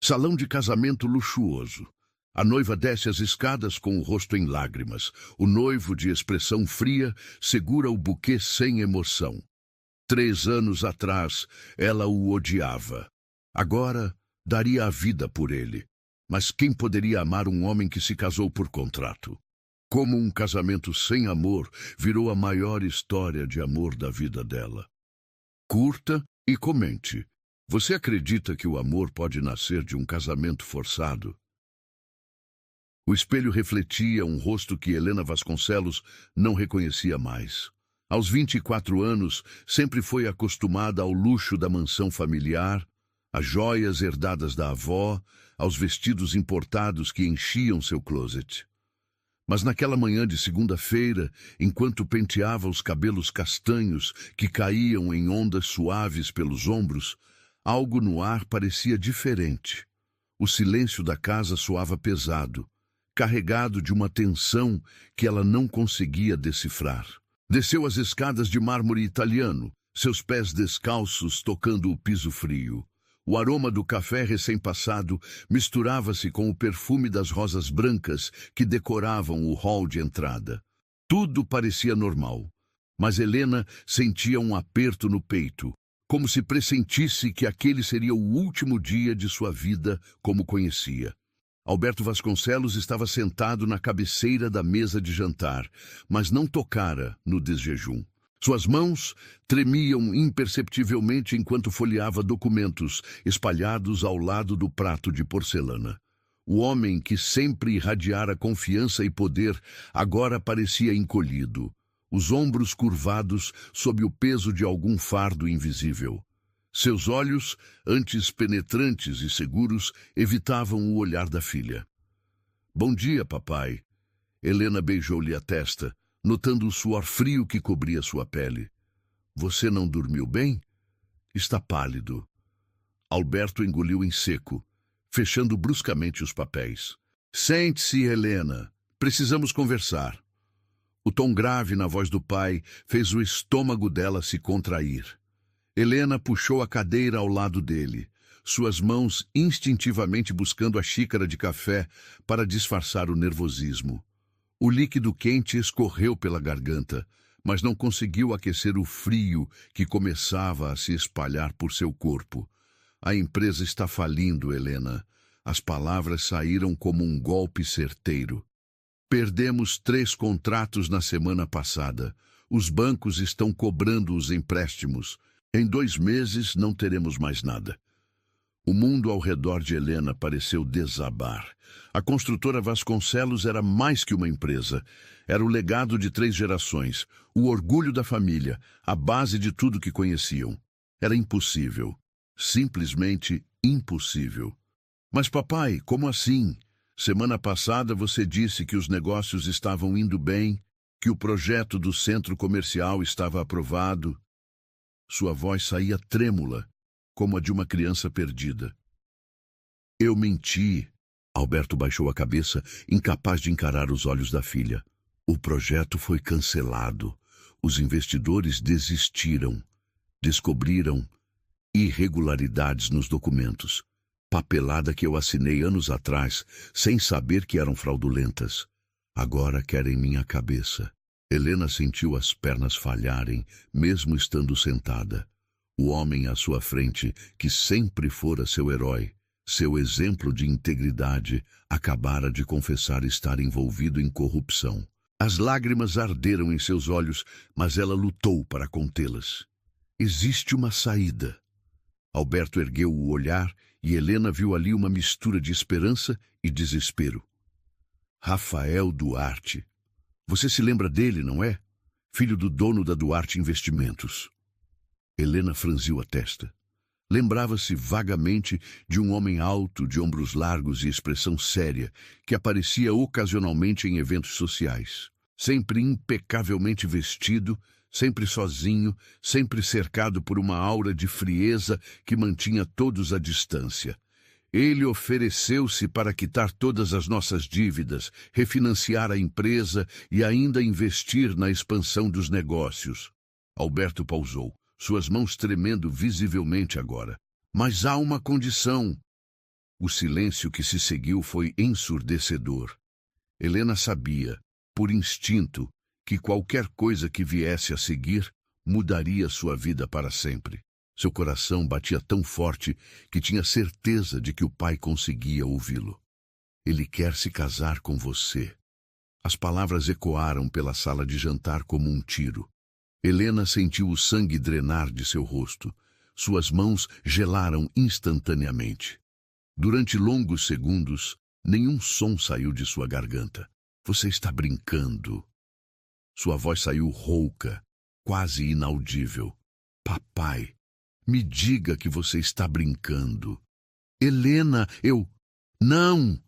Salão de casamento luxuoso. A noiva desce as escadas com o rosto em lágrimas. O noivo, de expressão fria, segura o buquê sem emoção. 3 anos atrás, ela o odiava. Agora, daria a vida por ele. Mas quem poderia amar um homem que se casou por contrato? Como um casamento sem amor virou a maior história de amor da vida dela. Curta e comente. Você acredita que o amor pode nascer de um casamento forçado? O espelho refletia um rosto que Helena Vasconcelos não reconhecia mais. Aos 24 anos, sempre foi acostumada ao luxo da mansão familiar, às joias herdadas da avó, aos vestidos importados que enchiam seu closet. Mas naquela manhã de segunda-feira, enquanto penteava os cabelos castanhos que caíam em ondas suaves pelos ombros, algo no ar parecia diferente. O silêncio da casa soava pesado, carregado de uma tensão que ela não conseguia decifrar. Desceu as escadas de mármore italiano, seus pés descalços tocando o piso frio. O aroma do café recém-passado misturava-se com o perfume das rosas brancas que decoravam o hall de entrada. Tudo parecia normal, mas Helena sentia um aperto no peito, como se pressentisse que aquele seria o último dia de sua vida como conhecia. Alberto Vasconcelos estava sentado na cabeceira da mesa de jantar, mas não tocara no desjejum. Suas mãos tremiam imperceptivelmente enquanto folheava documentos espalhados ao lado do prato de porcelana. O homem que sempre irradiara confiança e poder agora parecia encolhido, os ombros curvados sob o peso de algum fardo invisível. Seus olhos, antes penetrantes e seguros, evitavam o olhar da filha. "Bom dia, papai." Helena beijou-lhe a testa, notando o suor frio que cobria sua pele. "Você não dormiu bem? Está pálido." Alberto engoliu em seco, fechando bruscamente os papéis. "Sente-se, Helena. Precisamos conversar." O tom grave na voz do pai fez o estômago dela se contrair. Helena puxou a cadeira ao lado dele, suas mãos instintivamente buscando a xícara de café para disfarçar o nervosismo. O líquido quente escorreu pela garganta, mas não conseguiu aquecer o frio que começava a se espalhar por seu corpo. "A empresa está falindo, Helena." As palavras saíram como um golpe certeiro. "Perdemos 3 contratos na semana passada. Os bancos estão cobrando os empréstimos. Em 2 meses não teremos mais nada." O mundo ao redor de Helena pareceu desabar. A construtora Vasconcelos era mais que uma empresa. Era o legado de 3 gerações, o orgulho da família, a base de tudo que conheciam. Era impossível. Simplesmente impossível. "Mas papai, como assim? Semana passada você disse que os negócios estavam indo bem, que o projeto do centro comercial estava aprovado." Sua voz saía trêmula, como a de uma criança perdida. "Eu menti." Alberto baixou a cabeça, incapaz de encarar os olhos da filha. "O projeto foi cancelado. Os investidores desistiram. Descobriram irregularidades nos documentos. Papelada que eu assinei anos atrás, sem saber que eram fraudulentas. Agora querem minha cabeça." Helena sentiu as pernas falharem, mesmo estando sentada. O homem à sua frente, que sempre fora seu herói, seu exemplo de integridade, acabara de confessar estar envolvido em corrupção. As lágrimas arderam em seus olhos, mas ela lutou para contê-las. "Existe uma saída." Alberto ergueu o olhar e Helena viu ali uma mistura de esperança e desespero. "Rafael Duarte. Você se lembra dele, não é? Filho do dono da Duarte Investimentos." Helena franziu a testa. Lembrava-se vagamente de um homem alto, de ombros largos e expressão séria, que aparecia ocasionalmente em eventos sociais. Sempre impecavelmente vestido, sempre sozinho, sempre cercado por uma aura de frieza que mantinha todos à distância. Ele ofereceu-se para quitar todas as nossas dívidas, refinanciar a empresa e ainda investir na expansão dos negócios. Alberto pausou, suas mãos tremendo visivelmente agora. "Mas há uma condição." O silêncio que se seguiu foi ensurdecedor. Helena sabia, por instinto, que qualquer coisa que viesse a seguir mudaria sua vida para sempre. Seu coração batia tão forte que tinha certeza de que o pai conseguia ouvi-lo. Ele quer se casar com você. As palavras ecoaram pela sala de jantar como um tiro. Helena sentiu o sangue drenar de seu rosto. Suas mãos gelaram instantaneamente. Durante longos segundos, nenhum som saiu de sua garganta. Você está brincando. Sua voz saiu rouca, quase inaudível. Papai, me diga que você está brincando. Helena, Não!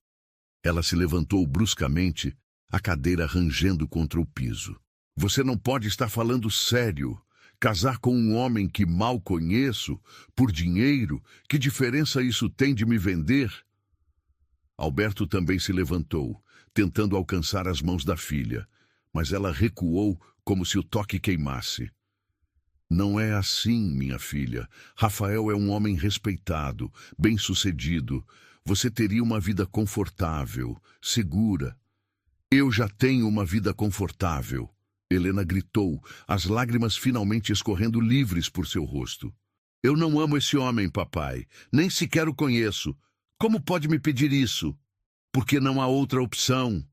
Ela se levantou bruscamente, a cadeira rangendo contra o piso. Você não pode estar falando sério. Casar com um homem que mal conheço, por dinheiro, que diferença isso tem de me vender? Alberto também se levantou, tentando alcançar as mãos da filha, mas ela recuou como se o toque queimasse. Não é assim, minha filha. Rafael é um homem respeitado, bem-sucedido. Você teria uma vida confortável, segura. Eu já tenho uma vida confortável. Helena gritou, as lágrimas finalmente escorrendo livres por seu rosto. Eu não amo esse homem, papai. Nem sequer o conheço. Como pode me pedir isso? Porque não há outra opção.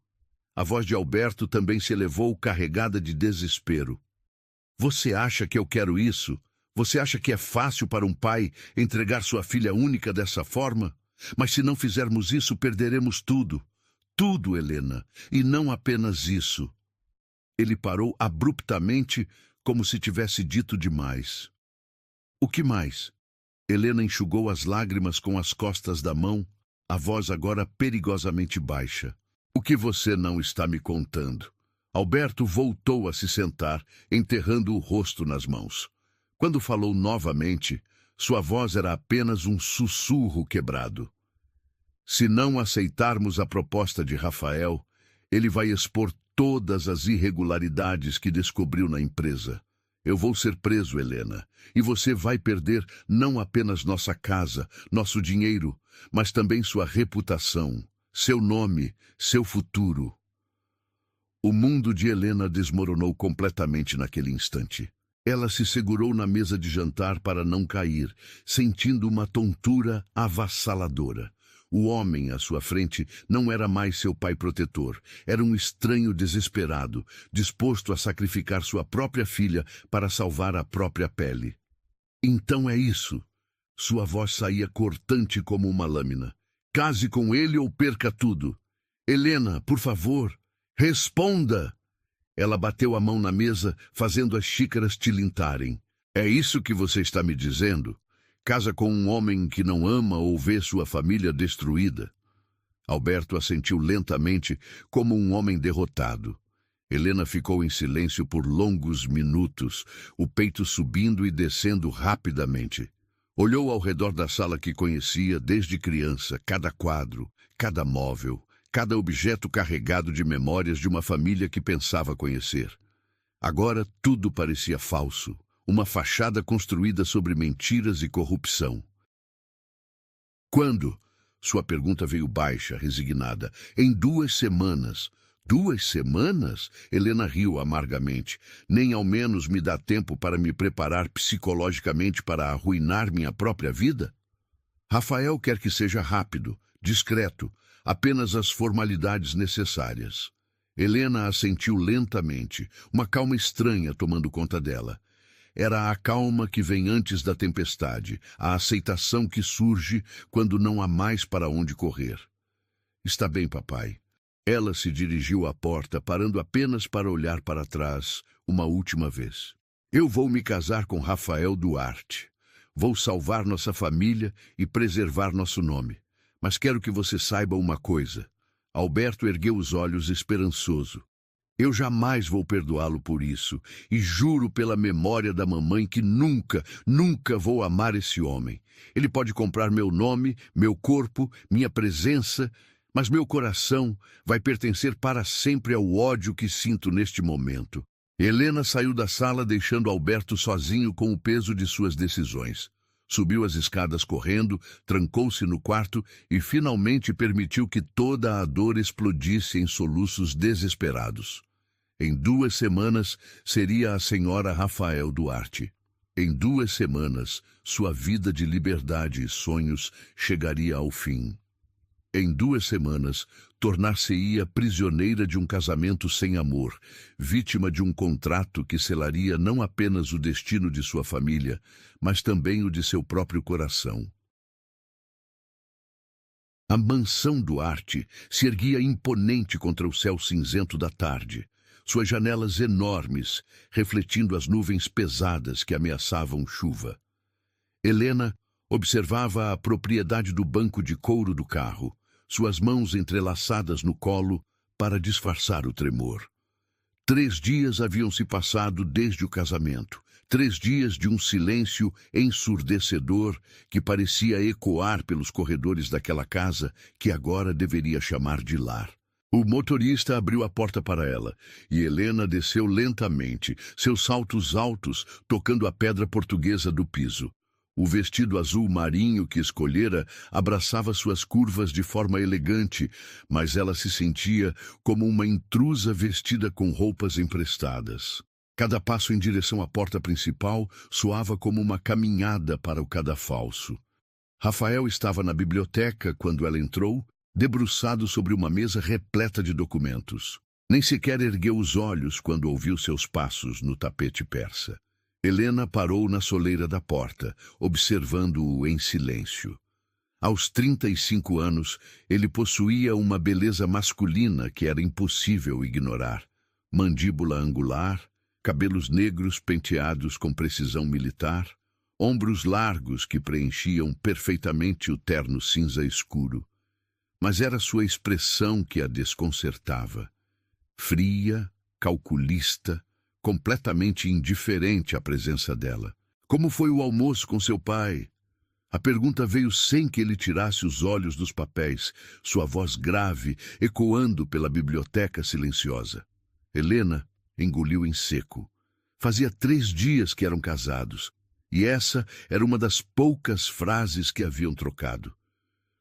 A voz de Alberto também se elevou, carregada de desespero. Você acha que eu quero isso? Você acha que é fácil para um pai entregar sua filha única dessa forma? Mas se não fizermos isso, perderemos tudo. Tudo, Helena. E não apenas isso. Ele parou abruptamente, como se tivesse dito demais. O que mais? Helena enxugou as lágrimas com as costas da mão, a voz agora perigosamente baixa. O que você não está me contando? Alberto voltou a se sentar, enterrando o rosto nas mãos. Quando falou novamente, sua voz era apenas um sussurro quebrado. Se não aceitarmos a proposta de Rafael, ele vai expor todas as irregularidades que descobriu na empresa. Eu vou ser preso, Helena, e você vai perder não apenas nossa casa, nosso dinheiro, mas também sua reputação, seu nome, seu futuro. O mundo de Helena desmoronou completamente naquele instante. Ela se segurou na mesa de jantar para não cair, sentindo uma tontura avassaladora. O homem à sua frente não era mais seu pai protetor. Era um estranho desesperado, disposto a sacrificar sua própria filha para salvar a própria pele. Então é isso. Sua voz saía cortante como uma lâmina. Case com ele ou perca tudo. Helena, por favor, responda! Ela bateu a mão na mesa, fazendo as xícaras tilintarem. É isso que você está me dizendo? Casa com um homem que não ama ou vê sua família destruída? Alberto assentiu lentamente, como um homem derrotado. Helena ficou em silêncio por longos minutos, o peito subindo e descendo rapidamente. Olhou ao redor da sala que conhecia desde criança, cada quadro, cada móvel, cada objeto carregado de memórias de uma família que pensava conhecer. Agora tudo parecia falso. Uma fachada construída sobre mentiras e corrupção. Quando? Sua pergunta veio baixa, resignada. Em 2 semanas. 2 semanas? Helena riu amargamente. Nem ao menos me dá tempo para me preparar psicologicamente para arruinar minha própria vida? Rafael quer que seja rápido, discreto, apenas as formalidades necessárias. Helena assentiu lentamente, uma calma estranha tomando conta dela. Era a calma que vem antes da tempestade, a aceitação que surge quando não há mais para onde correr. Está bem, papai. Ela se dirigiu à porta, parando apenas para olhar para trás uma última vez. Eu vou me casar com Rafael Duarte. Vou salvar nossa família e preservar nosso nome. Mas quero que você saiba uma coisa. Alberto ergueu os olhos esperançoso. Eu jamais vou perdoá-lo por isso, e juro pela memória da mamãe que nunca, nunca vou amar esse homem. Ele pode comprar meu nome, meu corpo, minha presença, mas meu coração vai pertencer para sempre ao ódio que sinto neste momento. Helena saiu da sala deixando Alberto sozinho com o peso de suas decisões. Subiu as escadas correndo, trancou-se no quarto e finalmente permitiu que toda a dor explodisse em soluços desesperados. Em 2 semanas, seria a senhora Rafael Duarte. Em 2 semanas, sua vida de liberdade e sonhos chegaria ao fim. Em 2 semanas, tornar-se-ia prisioneira de um casamento sem amor, vítima de um contrato que selaria não apenas o destino de sua família, mas também o de seu próprio coração. A mansão Duarte se erguia imponente contra o céu cinzento da tarde, suas janelas enormes, refletindo as nuvens pesadas que ameaçavam chuva. Helena observava a propriedade do banco de couro do carro, suas mãos entrelaçadas no colo para disfarçar o tremor. 3 dias haviam se passado desde o casamento, 3 dias de um silêncio ensurdecedor que parecia ecoar pelos corredores daquela casa que agora deveria chamar de lar. O motorista abriu a porta para ela, e Helena desceu lentamente, seus saltos altos tocando a pedra portuguesa do piso. O vestido azul marinho que escolhera abraçava suas curvas de forma elegante, mas ela se sentia como uma intrusa vestida com roupas emprestadas. Cada passo em direção à porta principal soava como uma caminhada para o cadafalso. Rafael estava na biblioteca quando ela entrou, debruçado sobre uma mesa repleta de documentos. Nem sequer ergueu os olhos quando ouviu seus passos no tapete persa. Helena parou na soleira da porta, observando-o em silêncio. Aos 35 anos, ele possuía uma beleza masculina que era impossível ignorar. Mandíbula angular, cabelos negros penteados com precisão militar, ombros largos que preenchiam perfeitamente o terno cinza escuro. Mas era sua expressão que a desconcertava. Fria, calculista, completamente indiferente à presença dela. Como foi o almoço com seu pai? A pergunta veio sem que ele tirasse os olhos dos papéis, sua voz grave ecoando pela biblioteca silenciosa. Helena engoliu em seco. Fazia 3 dias que eram casados, e essa era uma das poucas frases que haviam trocado.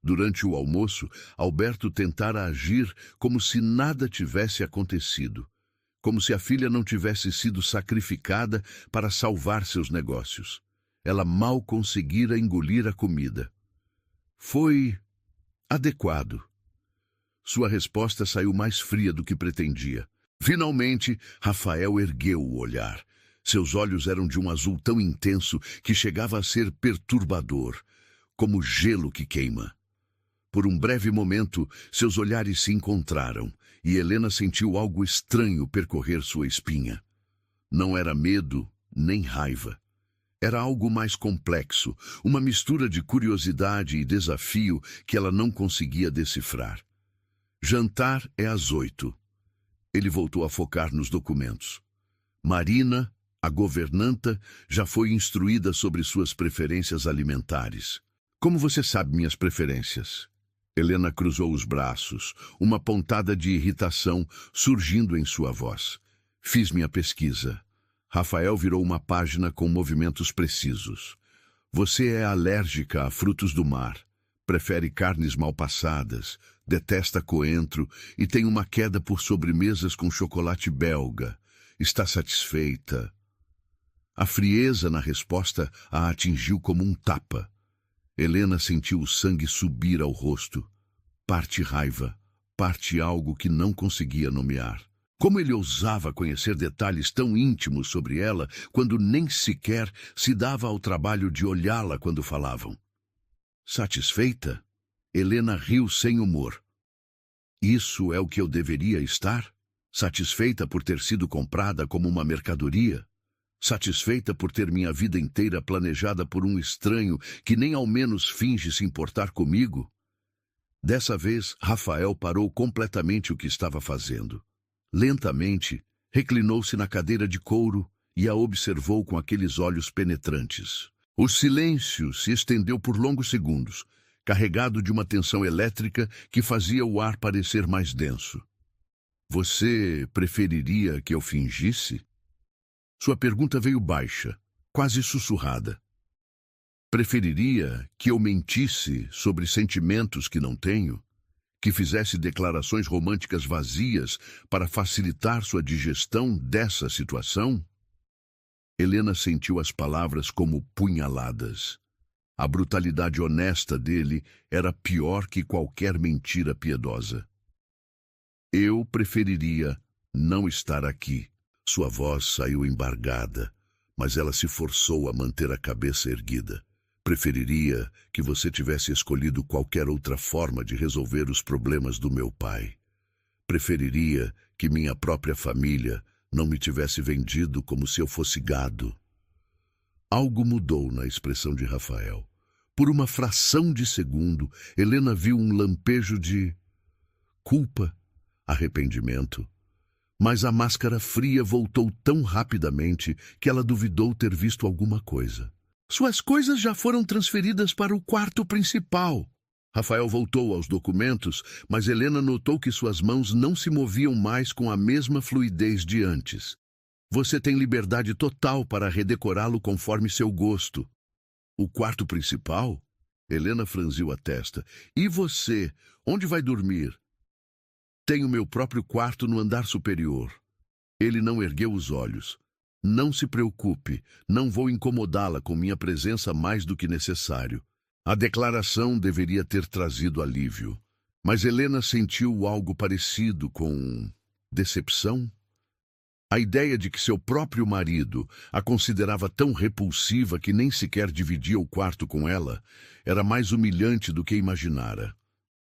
Durante o almoço, Alberto tentara agir como se nada tivesse acontecido, como se a filha não tivesse sido sacrificada para salvar seus negócios. Ela mal conseguira engolir a comida. Foi adequado. Sua resposta saiu mais fria do que pretendia. Finalmente, Rafael ergueu o olhar. Seus olhos eram de um azul tão intenso que chegava a ser perturbador, como gelo que queima. Por um breve momento, seus olhares se encontraram, e Helena sentiu algo estranho percorrer sua espinha. Não era medo, nem raiva. Era algo mais complexo, uma mistura de curiosidade e desafio que ela não conseguia decifrar. Jantar é às 8. Ele voltou a focar nos documentos. Marina, a governanta, já foi instruída sobre suas preferências alimentares. Como você sabe minhas preferências? Helena cruzou os braços, uma pontada de irritação surgindo em sua voz. Fiz minha pesquisa. Rafael virou uma página com movimentos precisos. Você é alérgica a frutos do mar, prefere carnes mal passadas, detesta coentro e tem uma queda por sobremesas com chocolate belga. Está satisfeita? A frieza na resposta a atingiu como um tapa. Helena sentiu o sangue subir ao rosto. Parte raiva, parte algo que não conseguia nomear. Como ele ousava conhecer detalhes tão íntimos sobre ela quando nem sequer se dava ao trabalho de olhá-la quando falavam? Satisfeita? Helena riu sem humor. Isso é o que eu deveria estar? Satisfeita por ter sido comprada como uma mercadoria? Satisfeita por ter minha vida inteira planejada por um estranho que nem ao menos finge se importar comigo? Dessa vez, Rafael parou completamente o que estava fazendo. Lentamente, reclinou-se na cadeira de couro e a observou com aqueles olhos penetrantes. O silêncio se estendeu por longos segundos, carregado de uma tensão elétrica que fazia o ar parecer mais denso. Você preferiria que eu fingisse? Sua pergunta veio baixa, quase sussurrada. Preferiria que eu mentisse sobre sentimentos que não tenho? Que fizesse declarações românticas vazias para facilitar sua digestão dessa situação? Helena sentiu as palavras como punhaladas. A brutalidade honesta dele era pior que qualquer mentira piedosa. Eu preferiria não estar aqui. Sua voz saiu embargada, mas ela se forçou a manter a cabeça erguida. Preferiria que você tivesse escolhido qualquer outra forma de resolver os problemas do meu pai. Preferiria que minha própria família não me tivesse vendido como se eu fosse gado. Algo mudou na expressão de Rafael. Por uma fração de segundo, Helena viu um lampejo de culpa, arrependimento. Mas a máscara fria voltou tão rapidamente que ela duvidou ter visto alguma coisa. Suas coisas já foram transferidas para o quarto principal. Rafael voltou aos documentos, mas Helena notou que suas mãos não se moviam mais com a mesma fluidez de antes. Você tem liberdade total para redecorá-lo conforme seu gosto. O quarto principal? Helena franziu a testa. E você? Onde vai dormir? Tenho meu próprio quarto no andar superior. Ele não ergueu os olhos. Não se preocupe, não vou incomodá-la com minha presença mais do que necessário. A declaração deveria ter trazido alívio, mas Helena sentiu algo parecido com decepção. A ideia de que seu próprio marido a considerava tão repulsiva que nem sequer dividia o quarto com ela era mais humilhante do que imaginara.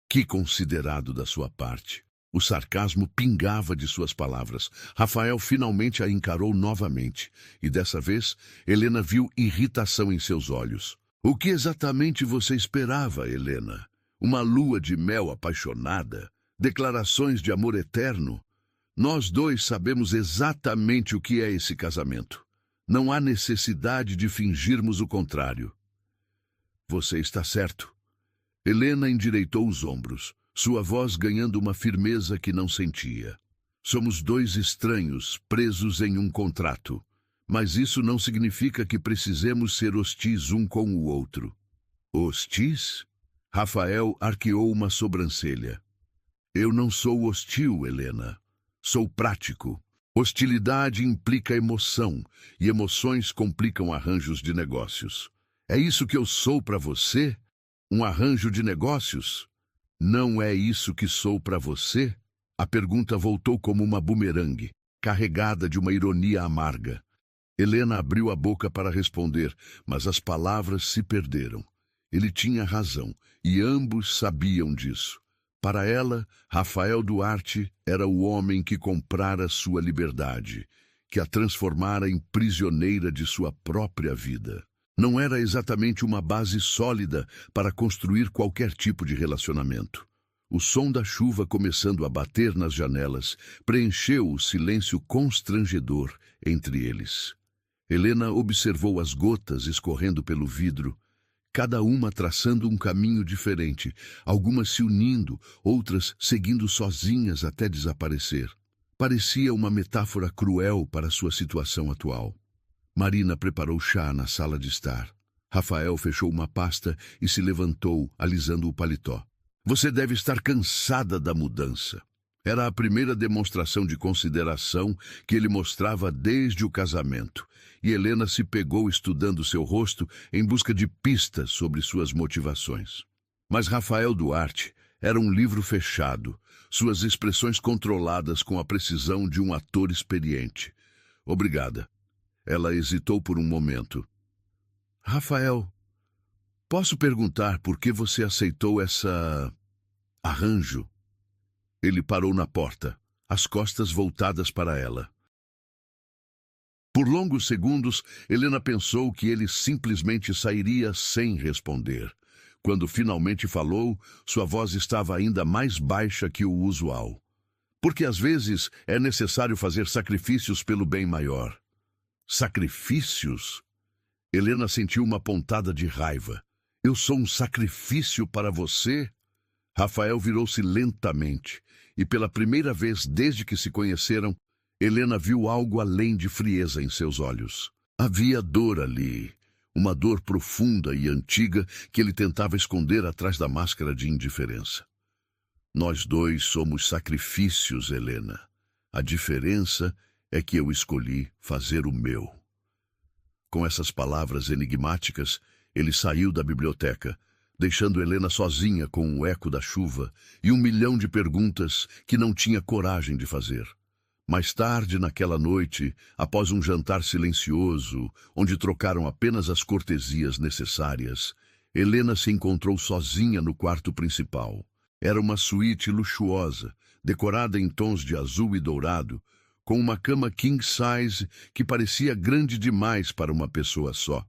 Que considerado da sua parte! O sarcasmo pingava de suas palavras. Rafael finalmente a encarou novamente, e dessa vez Helena viu irritação em seus olhos. O que exatamente você esperava, Helena? Uma lua de mel apaixonada? Declarações de amor eterno? Nós dois sabemos exatamente o que é esse casamento. Não há necessidade de fingirmos o contrário. Você está certo. Helena endireitou os ombros, sua voz ganhando uma firmeza que não sentia. Somos dois estranhos presos em um contrato. Mas isso não significa que precisemos ser hostis um com o outro. Hostis? Rafael arqueou uma sobrancelha. Eu não sou hostil, Helena. Sou prático. Hostilidade implica emoção, e emoções complicam arranjos de negócios. É isso que eu sou para você? Um arranjo de negócios? Não é isso que sou para você? A pergunta voltou como uma bumerangue, carregada de uma ironia amarga. Helena abriu a boca para responder, mas as palavras se perderam. Ele tinha razão, e ambos sabiam disso. Para ela, Rafael Duarte era o homem que comprara sua liberdade, que a transformara em prisioneira de sua própria vida. Não era exatamente uma base sólida para construir qualquer tipo de relacionamento. O som da chuva começando a bater nas janelas preencheu o silêncio constrangedor entre eles. Helena observou as gotas escorrendo pelo vidro, cada uma traçando um caminho diferente, algumas se unindo, outras seguindo sozinhas até desaparecer. Parecia uma metáfora cruel para sua situação atual. Marina preparou chá na sala de estar. Rafael fechou uma pasta e se levantou, alisando o paletó. Você deve estar cansada da mudança. Era a primeira demonstração de consideração que ele mostrava desde o casamento, e Helena se pegou estudando seu rosto em busca de pistas sobre suas motivações. Mas Rafael Duarte era um livro fechado, suas expressões controladas com a precisão de um ator experiente. Obrigada. Ela hesitou por um momento. Rafael, posso perguntar por que você aceitou essa arranjo? Ele parou na porta, as costas voltadas para ela. Por longos segundos, Helena pensou que ele simplesmente sairia sem responder. Quando finalmente falou, sua voz estava ainda mais baixa que o usual. Porque às vezes é necessário fazer sacrifícios pelo bem maior. Sacrifícios? Helena sentiu uma pontada de raiva. Eu sou um sacrifício para você? Rafael virou-se lentamente, e pela primeira vez desde que se conheceram, Helena viu algo além de frieza em seus olhos. Havia dor ali, uma dor profunda e antiga que ele tentava esconder atrás da máscara de indiferença. Nós dois somos sacrifícios, Helena. A diferença é que eu escolhi fazer o meu. Com essas palavras enigmáticas, ele saiu da biblioteca, deixando Helena sozinha com o eco da chuva e 1 milhão de perguntas que não tinha coragem de fazer. Mais tarde, naquela noite, após um jantar silencioso, onde trocaram apenas as cortesias necessárias, Helena se encontrou sozinha no quarto principal. Era uma suíte luxuosa, decorada em tons de azul e dourado, com uma cama king size que parecia grande demais para uma pessoa só.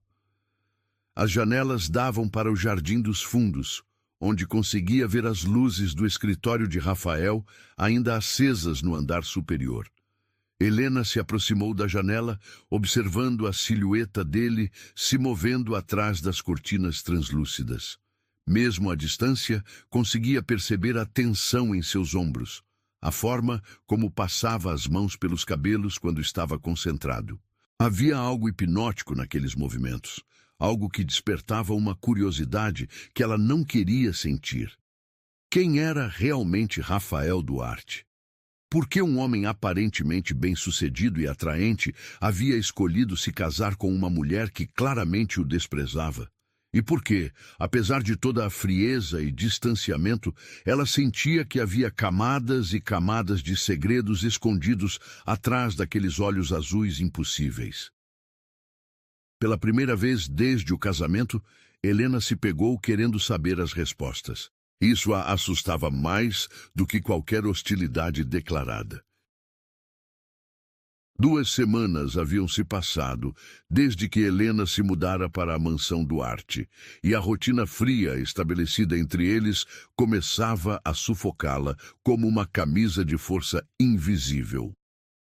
As janelas davam para o jardim dos fundos, onde conseguia ver as luzes do escritório de Rafael ainda acesas no andar superior. Helena se aproximou da janela, observando a silhueta dele se movendo atrás das cortinas translúcidas. Mesmo à distância, conseguia perceber a tensão em seus ombros, a forma como passava as mãos pelos cabelos quando estava concentrado. Havia algo hipnótico naqueles movimentos, algo que despertava uma curiosidade que ela não queria sentir. Quem era realmente Rafael Duarte? Por que um homem aparentemente bem-sucedido e atraente havia escolhido se casar com uma mulher que claramente o desprezava? E por que, apesar de toda a frieza e distanciamento, ela sentia que havia camadas e camadas de segredos escondidos atrás daqueles olhos azuis impossíveis? Pela primeira vez desde o casamento, Helena se pegou querendo saber as respostas. Isso a assustava mais do que qualquer hostilidade declarada. 2 semanas haviam se passado desde que Helena se mudara para a mansão Duarte, e a rotina fria estabelecida entre eles começava a sufocá-la como uma camisa de força invisível.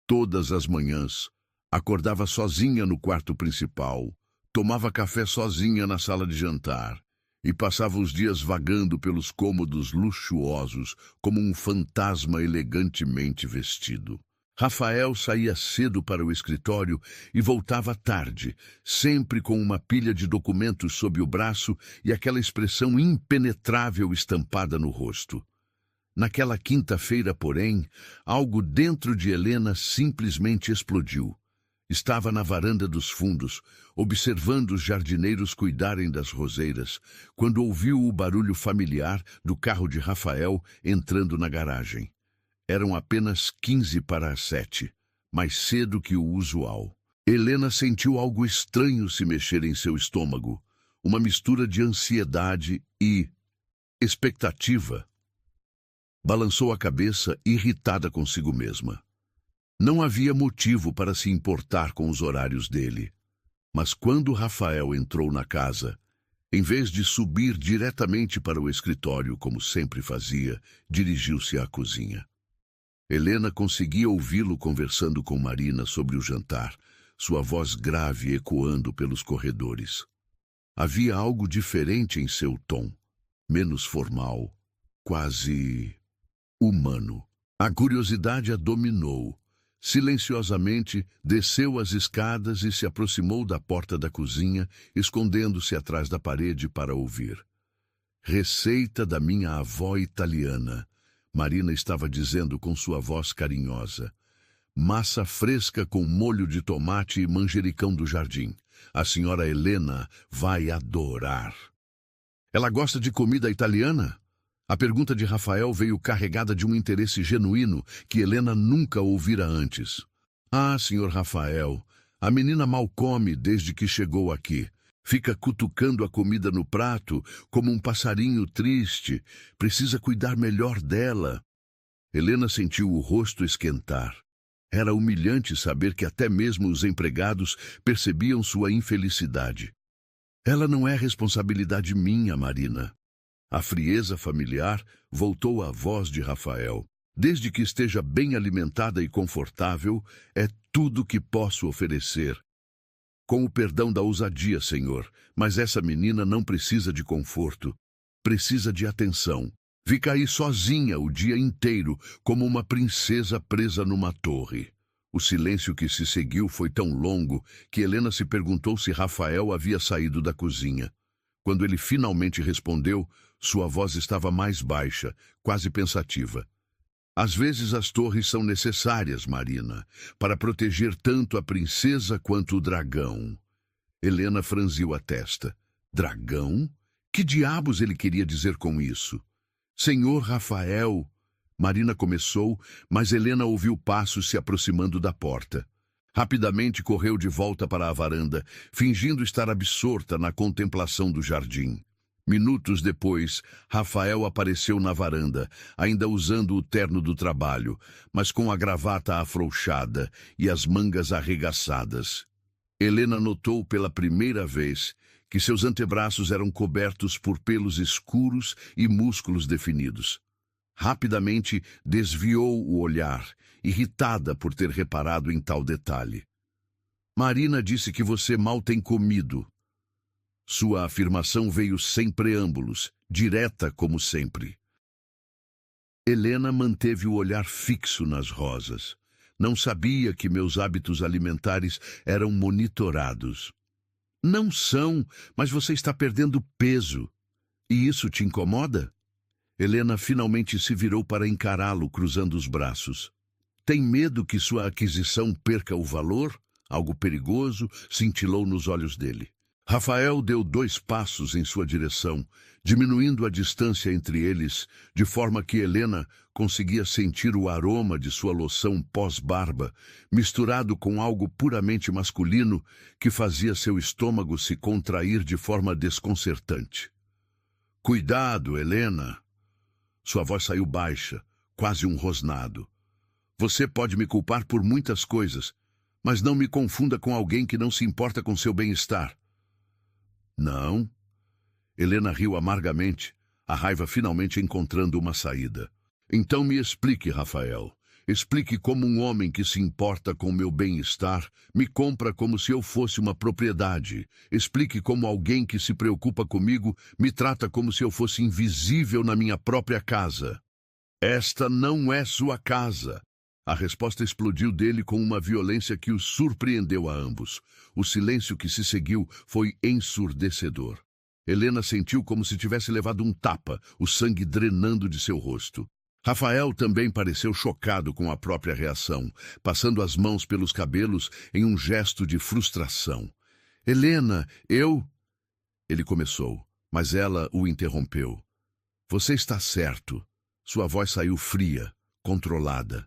Todas as manhãs, acordava sozinha no quarto principal, tomava café sozinha na sala de jantar e passava os dias vagando pelos cômodos luxuosos como um fantasma elegantemente vestido. Rafael saía cedo para o escritório e voltava tarde, sempre com uma pilha de documentos sob o braço e aquela expressão impenetrável estampada no rosto. Naquela quinta-feira, porém, algo dentro de Helena simplesmente explodiu. Estava na varanda dos fundos, observando os jardineiros cuidarem das roseiras, quando ouviu o barulho familiar do carro de Rafael entrando na garagem. Eram apenas 6:45, mais cedo que o usual. Helena sentiu algo estranho se mexer em seu estômago, uma mistura de ansiedade e expectativa. Balançou a cabeça, irritada consigo mesma. Não havia motivo para se importar com os horários dele. Mas quando Rafael entrou na casa, em vez de subir diretamente para o escritório, como sempre fazia, dirigiu-se à cozinha. Helena conseguia ouvi-lo conversando com Marina sobre o jantar, sua voz grave ecoando pelos corredores. Havia algo diferente em seu tom, menos formal, quase humano. A curiosidade a dominou. Silenciosamente, desceu as escadas e se aproximou da porta da cozinha, escondendo-se atrás da parede para ouvir. Receita da minha avó italiana, Marina estava dizendo com sua voz carinhosa. Massa fresca com molho de tomate e manjericão do jardim. A senhora Helena vai adorar. Ela gosta de comida italiana? A pergunta de Rafael veio carregada de um interesse genuíno que Helena nunca ouvira antes. Ah, senhor Rafael, a menina mal come desde que chegou aqui. Fica cutucando a comida no prato como um passarinho triste. Precisa cuidar melhor dela. Helena sentiu o rosto esquentar. Era humilhante saber que até mesmo os empregados percebiam sua infelicidade. Ela não é responsabilidade minha, Marina. A frieza familiar voltou à voz de Rafael. Desde que esteja bem alimentada e confortável, é tudo que posso oferecer. Com o perdão da ousadia, senhor, mas essa menina não precisa de conforto. Precisa de atenção. Fica aí sozinha o dia inteiro, como uma princesa presa numa torre. O silêncio que se seguiu foi tão longo que Helena se perguntou se Rafael havia saído da cozinha. Quando ele finalmente respondeu, sua voz estava mais baixa, quase pensativa. Às vezes as torres são necessárias, Marina, para proteger tanto a princesa quanto o dragão. Helena franziu a testa. Dragão? Que diabos ele queria dizer com isso? Senhor Rafael... Marina começou, mas Helena ouviu passos se aproximando da porta. Rapidamente correu de volta para a varanda, fingindo estar absorta na contemplação do jardim. Minutos depois, Rafael apareceu na varanda, ainda usando o terno do trabalho, mas com a gravata afrouxada e as mangas arregaçadas. Helena notou pela primeira vez que seus antebraços eram cobertos por pelos escuros e músculos definidos. Rapidamente desviou o olhar, irritada por ter reparado em tal detalhe. Marina disse que você mal tem comido. Sua afirmação veio sem preâmbulos, direta como sempre. Helena manteve o olhar fixo nas rosas. Não sabia que meus hábitos alimentares eram monitorados. Não são, mas você está perdendo peso. E isso te incomoda? Helena finalmente se virou para encará-lo, cruzando os braços. Tem medo que sua aquisição perca o valor? Algo perigoso cintilou nos olhos dele. Rafael deu 2 passos em sua direção, diminuindo a distância entre eles, de forma que Helena conseguia sentir o aroma de sua loção pós-barba, misturado com algo puramente masculino que fazia seu estômago se contrair de forma desconcertante. Cuidado, Helena! Sua voz saiu baixa, quase um rosnado. Você pode me culpar por muitas coisas, mas não me confunda com alguém que não se importa com seu bem-estar. Não. Helena riu amargamente, a raiva finalmente encontrando uma saída. Então me explique, Rafael. Explique como um homem que se importa com meu bem-estar me compra como se eu fosse uma propriedade. Explique como alguém que se preocupa comigo me trata como se eu fosse invisível na minha própria casa. Esta não é sua casa. A resposta explodiu dele com uma violência que os surpreendeu a ambos. O silêncio que se seguiu foi ensurdecedor. Helena sentiu como se tivesse levado um tapa, o sangue drenando de seu rosto. Rafael também pareceu chocado com a própria reação, passando as mãos pelos cabelos em um gesto de frustração. Helena, eu... Ele começou, mas ela o interrompeu. Você está certo. Sua voz saiu fria, controlada.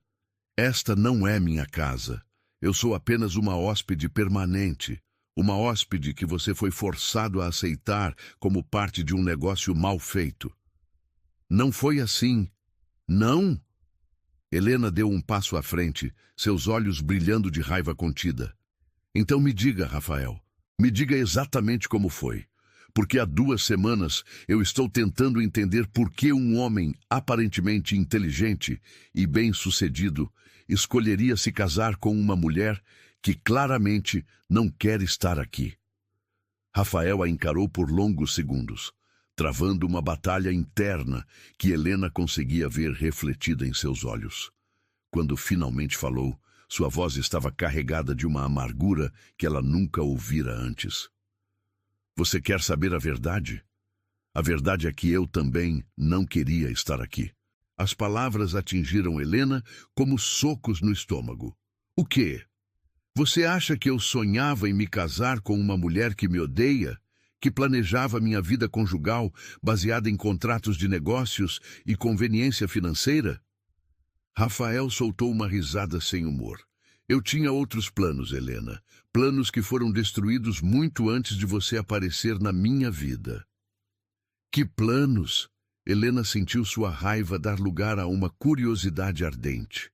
Esta não é minha casa. Eu sou apenas uma hóspede permanente. Uma hóspede que você foi forçado a aceitar como parte de um negócio mal feito. Não foi assim. Não? Helena deu um passo à frente, seus olhos brilhando de raiva contida. Então me diga, Rafael, me diga exatamente como foi. Porque há 2 semanas eu estou tentando entender por que um homem aparentemente inteligente e bem-sucedido escolheria se casar com uma mulher que claramente não quer estar aqui. Rafael a encarou por longos segundos, travando uma batalha interna que Helena conseguia ver refletida em seus olhos. Quando finalmente falou, sua voz estava carregada de uma amargura que ela nunca ouvira antes. Você quer saber a verdade? A verdade é que eu também não queria estar aqui. As palavras atingiram Helena como socos no estômago. O quê? Você acha que eu sonhava em me casar com uma mulher que me odeia? Que planejava minha vida conjugal baseada em contratos de negócios e conveniência financeira? Rafael soltou uma risada sem humor. Eu tinha outros planos, Helena. Planos que foram destruídos muito antes de você aparecer na minha vida. Que planos? Helena sentiu sua raiva dar lugar a uma curiosidade ardente.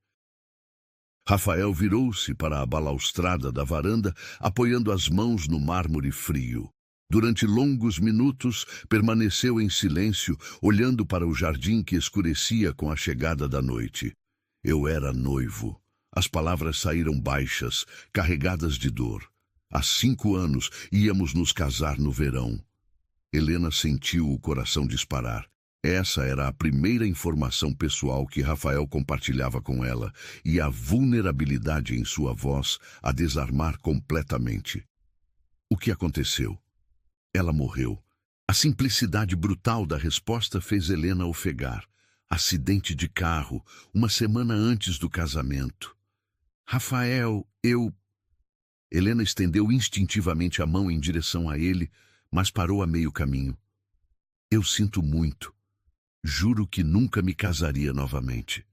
Rafael virou-se para a balaustrada da varanda, apoiando as mãos no mármore frio. Durante longos minutos, permaneceu em silêncio, olhando para o jardim que escurecia com a chegada da noite. Eu era noivo. As palavras saíram baixas, carregadas de dor. Há 5 anos íamos nos casar no verão. Helena sentiu o coração disparar. Essa era a primeira informação pessoal que Rafael compartilhava com ela, e a vulnerabilidade em sua voz a desarmar completamente. O que aconteceu? Ela morreu. A simplicidade brutal da resposta fez Helena ofegar. Acidente de carro, uma semana antes do casamento. Rafael, eu... Helena estendeu instintivamente a mão em direção a ele, mas parou a meio caminho. Eu sinto muito. Juro que nunca me casaria novamente.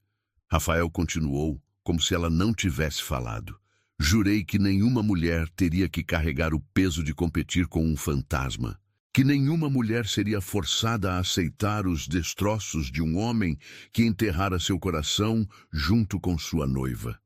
Rafael continuou, como se ela não tivesse falado. Jurei que nenhuma mulher teria que carregar o peso de competir com um fantasma. Que nenhuma mulher seria forçada a aceitar os destroços de um homem que enterrara seu coração junto com sua noiva.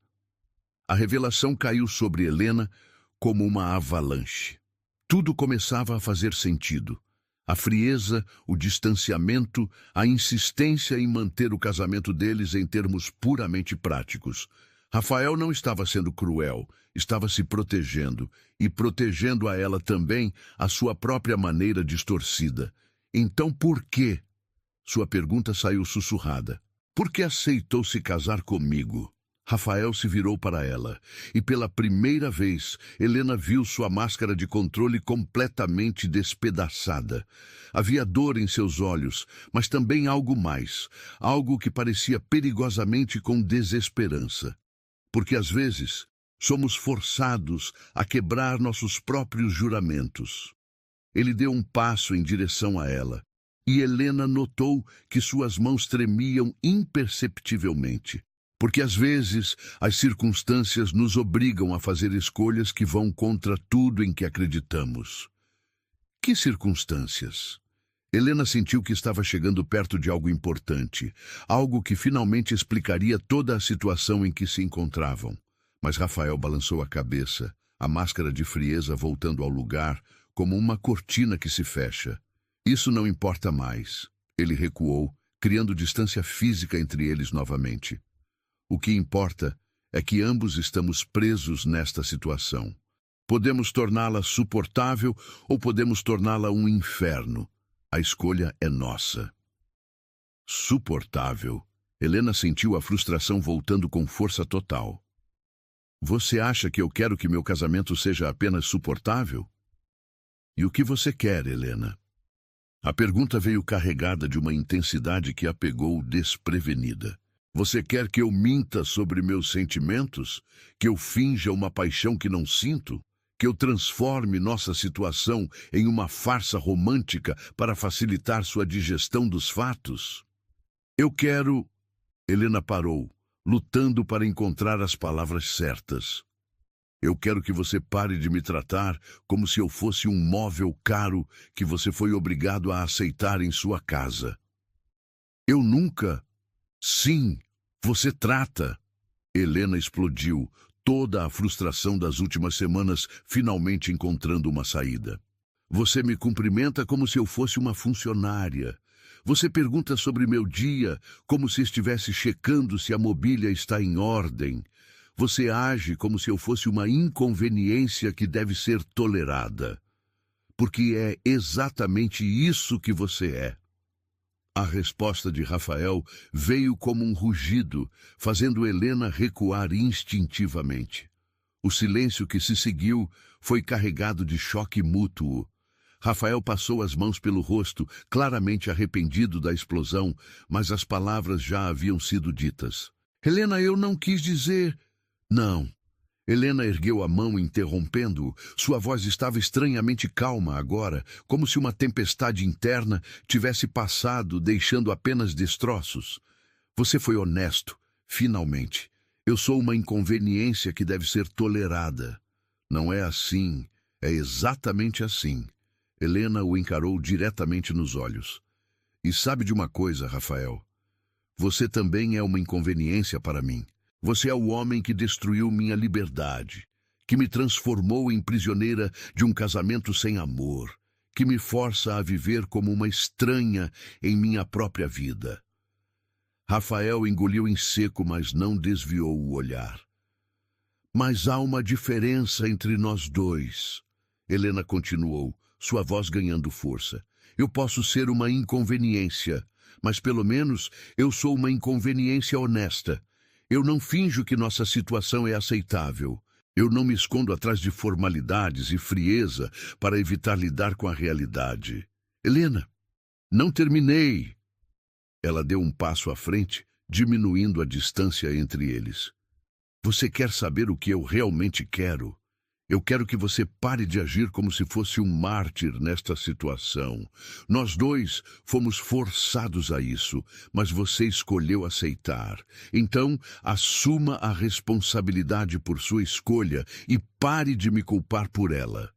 A revelação caiu sobre Helena como uma avalanche. Tudo começava a fazer sentido. A frieza, o distanciamento, a insistência em manter o casamento deles em termos puramente práticos. Rafael não estava sendo cruel, estava se protegendo, e protegendo a ela também à sua própria maneira distorcida. Então por quê? Sua pergunta saiu sussurrada. Por que aceitou se casar comigo? Rafael se virou para ela, e pela primeira vez, Helena viu sua máscara de controle completamente despedaçada. Havia dor em seus olhos, mas também algo mais, algo que parecia perigosamente com desesperança. Porque às vezes, somos forçados a quebrar nossos próprios juramentos. Ele deu um passo em direção a ela, e Helena notou que suas mãos tremiam imperceptivelmente. Porque às vezes as circunstâncias nos obrigam a fazer escolhas que vão contra tudo em que acreditamos. Que circunstâncias? Helena sentiu que estava chegando perto de algo importante, algo que finalmente explicaria toda a situação em que se encontravam. Mas Rafael balançou a cabeça, a máscara de frieza voltando ao lugar, como uma cortina que se fecha. Isso não importa mais. Ele recuou, criando distância física entre eles novamente. O que importa é que ambos estamos presos nesta situação. Podemos torná-la suportável ou podemos torná-la um inferno. A escolha é nossa. Suportável. Helena sentiu a frustração voltando com força total. Você acha que eu quero que meu casamento seja apenas suportável? E o que você quer, Helena? A pergunta veio carregada de uma intensidade que a pegou desprevenida. Você quer que eu minta sobre meus sentimentos? Que eu finja uma paixão que não sinto? Que eu transforme nossa situação em uma farsa romântica para facilitar sua digestão dos fatos? Eu quero... Helena parou, lutando para encontrar as palavras certas. Eu quero que você pare de me tratar como se eu fosse um móvel caro que você foi obrigado a aceitar em sua casa. Eu nunca... Sim, você trata. Helena explodiu, toda a frustração das últimas semanas finalmente encontrando uma saída. Você me cumprimenta como se eu fosse uma funcionária. Você pergunta sobre meu dia como se estivesse checando se a mobília está em ordem. Você age como se eu fosse uma inconveniência que deve ser tolerada. Porque é exatamente isso que você é. A resposta de Rafael veio como um rugido, fazendo Helena recuar instintivamente. O silêncio que se seguiu foi carregado de choque mútuo. Rafael passou as mãos pelo rosto, claramente arrependido da explosão, mas as palavras já haviam sido ditas. Helena, eu não quis dizer... Não. Helena ergueu a mão interrompendo-o. Sua voz estava estranhamente calma agora, como se uma tempestade interna tivesse passado, deixando apenas destroços. Você foi honesto, finalmente. Eu sou uma inconveniência que deve ser tolerada. Não é assim, é exatamente assim. Helena o encarou diretamente nos olhos. E sabe de uma coisa, Rafael? Você também é uma inconveniência para mim. Você é o homem que destruiu minha liberdade, que me transformou em prisioneira de um casamento sem amor, que me força a viver como uma estranha em minha própria vida. Rafael engoliu em seco, mas não desviou o olhar. Mas há uma diferença entre nós dois. Helena continuou, sua voz ganhando força. Eu posso ser uma inconveniência, mas pelo menos eu sou uma inconveniência honesta. Eu não finjo que nossa situação é aceitável. Eu não me escondo atrás de formalidades e frieza para evitar lidar com a realidade. Helena, não terminei. Ela deu um passo à frente, diminuindo a distância entre eles. Você quer saber o que eu realmente quero? Eu quero que você pare de agir como se fosse um mártir nesta situação. Nós dois fomos forçados a isso, mas você escolheu aceitar. Então, assuma a responsabilidade por sua escolha e pare de me culpar por ela.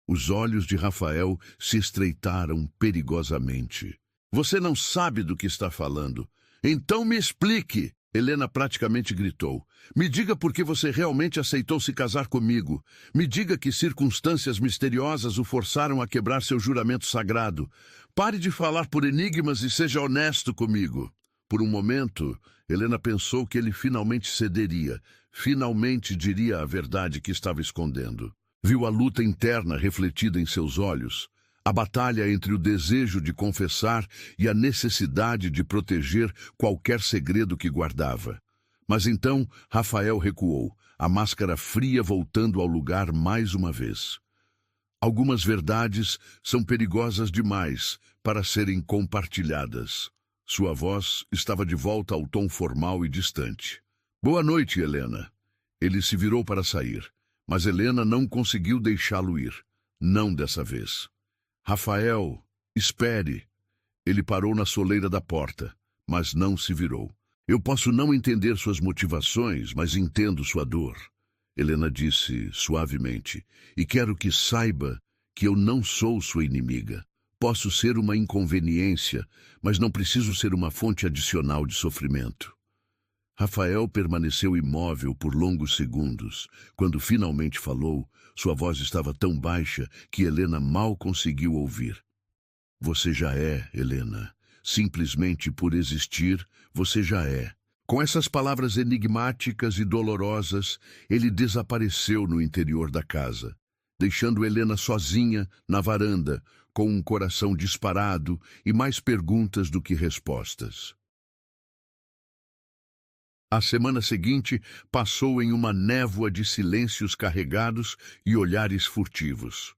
Os olhos de Rafael se estreitaram perigosamente. Você não sabe do que está falando. Então me explique! Helena praticamente gritou. Me diga por que você realmente aceitou se casar comigo. Me diga que circunstâncias misteriosas o forçaram a quebrar seu juramento sagrado. Pare de falar por enigmas e seja honesto comigo. Por um momento, Helena pensou que ele finalmente cederia. Finalmente diria a verdade que estava escondendo. Viu a luta interna refletida em seus olhos. A batalha entre o desejo de confessar e a necessidade de proteger qualquer segredo que guardava. Mas então Rafael recuou, a máscara fria voltando ao lugar mais uma vez. Algumas verdades são perigosas demais para serem compartilhadas. Sua voz estava de volta ao tom formal e distante. Boa noite, Helena. Ele se virou para sair, mas Helena não conseguiu deixá-lo ir. Não dessa vez. Rafael, espere. Ele parou na soleira da porta, mas não se virou. Eu posso não entender suas motivações, mas entendo sua dor. Helena disse suavemente, e quero que saiba que eu não sou sua inimiga. Posso ser uma inconveniência, mas não preciso ser uma fonte adicional de sofrimento. Rafael permaneceu imóvel por longos segundos. Quando finalmente falou, sua voz estava tão baixa que Helena mal conseguiu ouvir. Você já é, Helena. Simplesmente por existir, você já é. Com essas palavras enigmáticas e dolorosas, ele desapareceu no interior da casa, deixando Helena sozinha na varanda, com um coração disparado e mais perguntas do que respostas. A semana seguinte passou em uma névoa de silêncios carregados e olhares furtivos.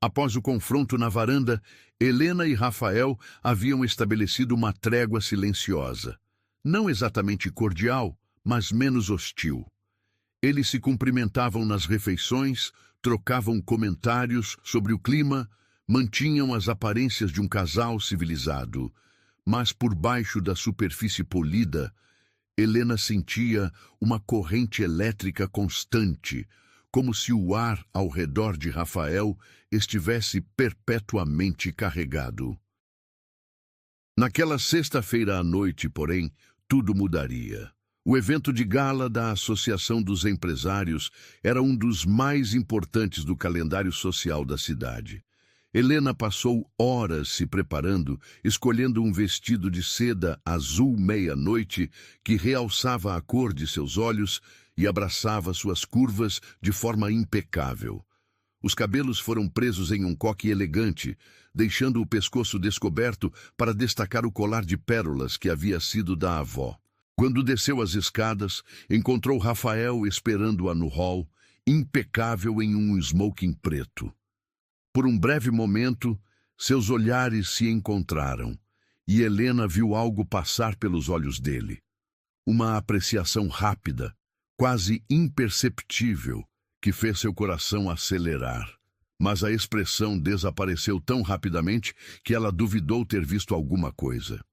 Após o confronto na varanda, Helena e Rafael haviam estabelecido uma trégua silenciosa. Não exatamente cordial, mas menos hostil. Eles se cumprimentavam nas refeições, trocavam comentários sobre o clima, mantinham as aparências de um casal civilizado. Mas por baixo da superfície polida, Helena sentia uma corrente elétrica constante, como se o ar ao redor de Rafael estivesse perpetuamente carregado. Naquela sexta-feira à noite, porém, tudo mudaria. O evento de gala da Associação dos Empresários era um dos mais importantes do calendário social da cidade. Helena passou horas se preparando, escolhendo um vestido de seda azul meia-noite que realçava a cor de seus olhos e abraçava suas curvas de forma impecável. Os cabelos foram presos em um coque elegante, deixando o pescoço descoberto para destacar o colar de pérolas que havia sido da avó. Quando desceu as escadas, encontrou Rafael esperando-a no hall, impecável em um smoking preto. Por um breve momento, seus olhares se encontraram, e Helena viu algo passar pelos olhos dele. Uma apreciação rápida, quase imperceptível, que fez seu coração acelerar. Mas a expressão desapareceu tão rapidamente que ela duvidou ter visto alguma coisa.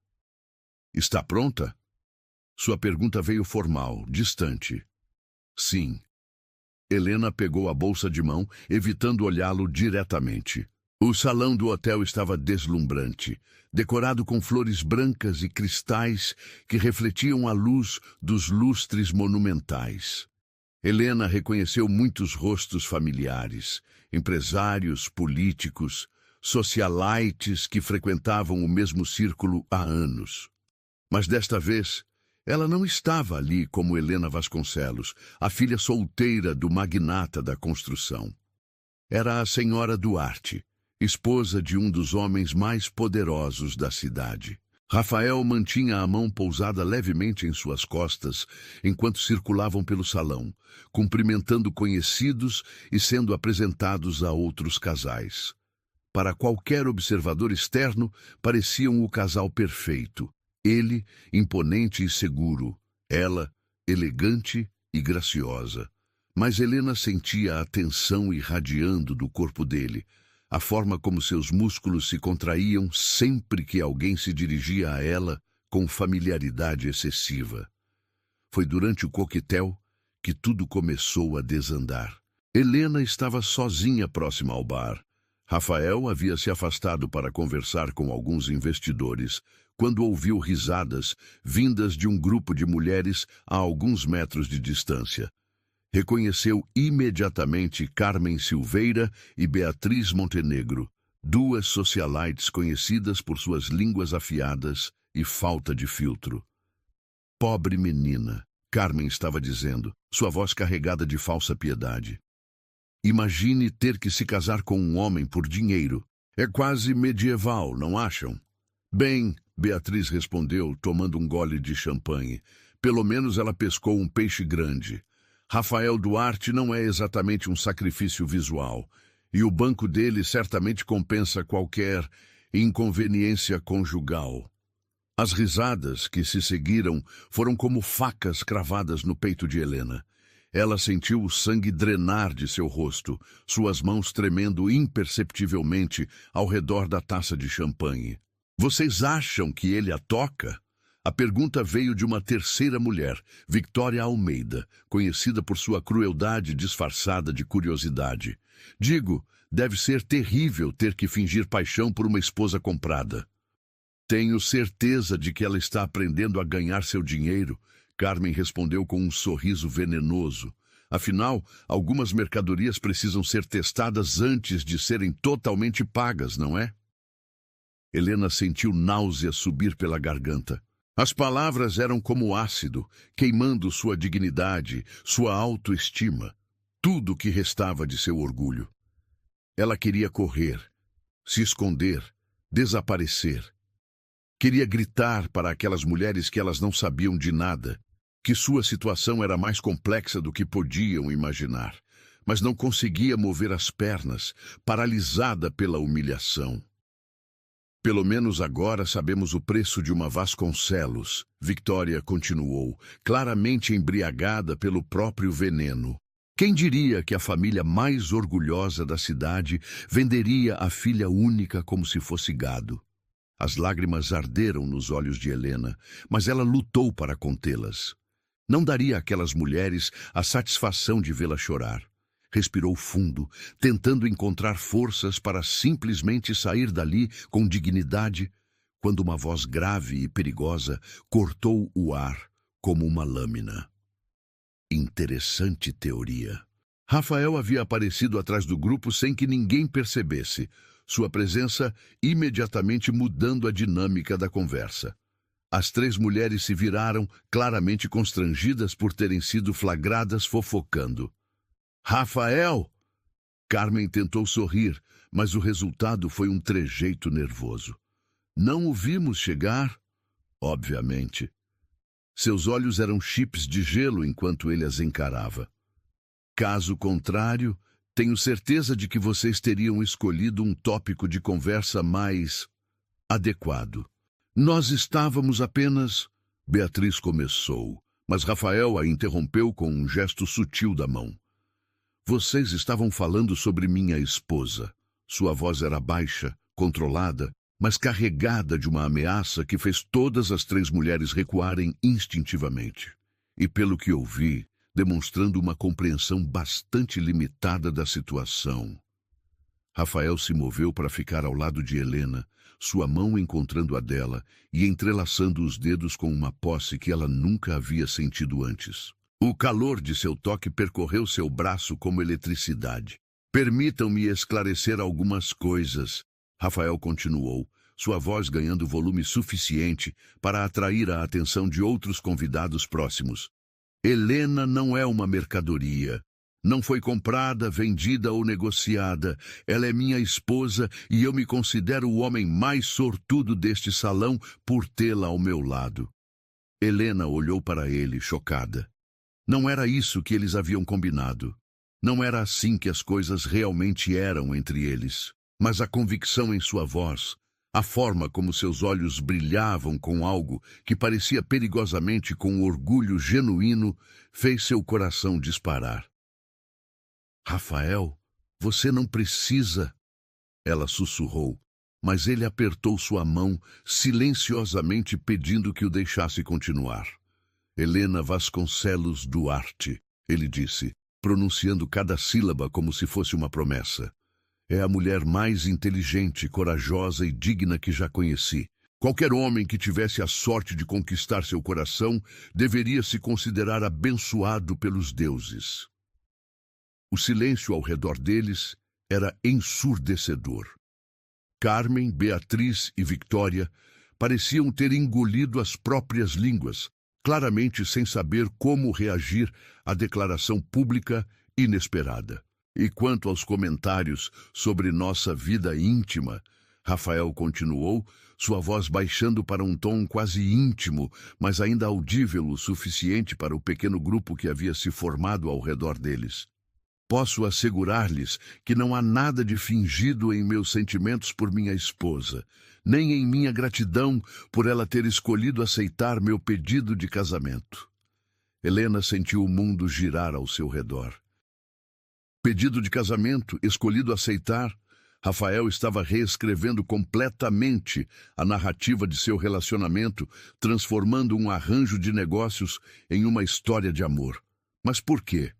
Está pronta? Sua pergunta veio formal, distante. Sim. Helena pegou a bolsa de mão, evitando olhá-lo diretamente. O salão do hotel estava deslumbrante, decorado com flores brancas e cristais que refletiam a luz dos lustres monumentais. Helena reconheceu muitos rostos familiares, empresários, políticos, socialites que frequentavam o mesmo círculo há anos. Mas desta vez, ela não estava ali como Helena Vasconcelos, a filha solteira do magnata da construção. Era a senhora Duarte, esposa de um dos homens mais poderosos da cidade. Rafael mantinha a mão pousada levemente em suas costas enquanto circulavam pelo salão, cumprimentando conhecidos e sendo apresentados a outros casais. Para qualquer observador externo, pareciam o casal perfeito. Ele, imponente e seguro. Ela, elegante e graciosa. Mas Helena sentia a tensão irradiando do corpo dele, a forma como seus músculos se contraíam sempre que alguém se dirigia a ela com familiaridade excessiva. Foi durante o coquetel que tudo começou a desandar. Helena estava sozinha próxima ao bar. Rafael havia se afastado para conversar com alguns investidores, quando ouviu risadas vindas de um grupo de mulheres a alguns metros de distância. Reconheceu imediatamente Carmen Silveira e Beatriz Montenegro, duas socialites conhecidas por suas línguas afiadas e falta de filtro. Pobre menina, Carmen estava dizendo, sua voz carregada de falsa piedade. Imagine ter que se casar com um homem por dinheiro. É quase medieval, não acham? Bem, Beatriz respondeu, tomando um gole de champanhe. Pelo menos ela pescou um peixe grande. Rafael Duarte não é exatamente um sacrifício visual, e o banco dele certamente compensa qualquer inconveniência conjugal. As risadas que se seguiram foram como facas cravadas no peito de Helena. Ela sentiu o sangue drenar de seu rosto, suas mãos tremendo imperceptivelmente ao redor da taça de champanhe. Vocês acham que ele a toca? A pergunta veio de uma terceira mulher, Victoria Almeida, conhecida por sua crueldade disfarçada de curiosidade. Digo, deve ser terrível ter que fingir paixão por uma esposa comprada. Tenho certeza de que ela está aprendendo a ganhar seu dinheiro, Carmen respondeu com um sorriso venenoso. Afinal, algumas mercadorias precisam ser testadas antes de serem totalmente pagas, não é? Helena sentiu náusea subir pela garganta. As palavras eram como ácido, queimando sua dignidade, sua autoestima, tudo o que restava de seu orgulho. Ela queria correr, se esconder, desaparecer. Queria gritar para aquelas mulheres que elas não sabiam de nada, que sua situação era mais complexa do que podiam imaginar, mas não conseguia mover as pernas, paralisada pela humilhação. Pelo menos agora sabemos o preço de uma Vasconcelos, Victoria continuou, claramente embriagada pelo próprio veneno. Quem diria que a família mais orgulhosa da cidade venderia a filha única como se fosse gado? As lágrimas arderam nos olhos de Helena, mas ela lutou para contê-las. Não daria àquelas mulheres a satisfação de vê-la chorar. Respirou fundo, tentando encontrar forças para simplesmente sair dali com dignidade, quando uma voz grave e perigosa cortou o ar como uma lâmina. Interessante teoria. Rafael havia aparecido atrás do grupo sem que ninguém percebesse, sua presença imediatamente mudando a dinâmica da conversa. As três mulheres se viraram, claramente constrangidas por terem sido flagradas fofocando. Rafael! Carmen tentou sorrir, mas o resultado foi um trejeito nervoso. Não o vimos chegar? Obviamente. Seus olhos eram chips de gelo enquanto ele as encarava. Caso contrário, tenho certeza de que vocês teriam escolhido um tópico de conversa mais adequado. Nós estávamos apenas... Beatriz começou, mas Rafael a interrompeu com um gesto sutil da mão. Vocês estavam falando sobre minha esposa. Sua voz era baixa, controlada, mas carregada de uma ameaça que fez todas as três mulheres recuarem instintivamente. E pelo que ouvi, demonstrando uma compreensão bastante limitada da situação. Rafael se moveu para ficar ao lado de Helena, sua mão encontrando a dela e entrelaçando os dedos com uma posse que ela nunca havia sentido antes. O calor de seu toque percorreu seu braço como eletricidade. Permitam-me esclarecer algumas coisas, Rafael continuou, sua voz ganhando volume suficiente para atrair a atenção de outros convidados próximos. Helena não é uma mercadoria. Não foi comprada, vendida ou negociada. Ela é minha esposa e eu me considero o homem mais sortudo deste salão por tê-la ao meu lado. Helena olhou para ele, chocada. Não era isso que eles haviam combinado. Não era assim que as coisas realmente eram entre eles. Mas a convicção em sua voz, a forma como seus olhos brilhavam com algo que parecia perigosamente com orgulho genuíno, fez seu coração disparar. Rafael, você não precisa, ela sussurrou, mas ele apertou sua mão, silenciosamente pedindo que o deixasse continuar. Helena Vasconcelos Duarte, ele disse, pronunciando cada sílaba como se fosse uma promessa. É a mulher mais inteligente, corajosa e digna que já conheci. Qualquer homem que tivesse a sorte de conquistar seu coração deveria se considerar abençoado pelos deuses. O silêncio ao redor deles era ensurdecedor. Carmen, Beatriz e Victória pareciam ter engolido as próprias línguas, claramente sem saber como reagir à declaração pública inesperada. E quanto aos comentários sobre nossa vida íntima, Rafael continuou, sua voz baixando para um tom quase íntimo, mas ainda audível o suficiente para o pequeno grupo que havia se formado ao redor deles. Posso assegurar-lhes que não há nada de fingido em meus sentimentos por minha esposa, nem em minha gratidão por ela ter escolhido aceitar meu pedido de casamento. Helena sentiu o mundo girar ao seu redor. Pedido de casamento, escolhido aceitar, Rafael estava reescrevendo completamente a narrativa de seu relacionamento, transformando um arranjo de negócios em uma história de amor. Mas por quê?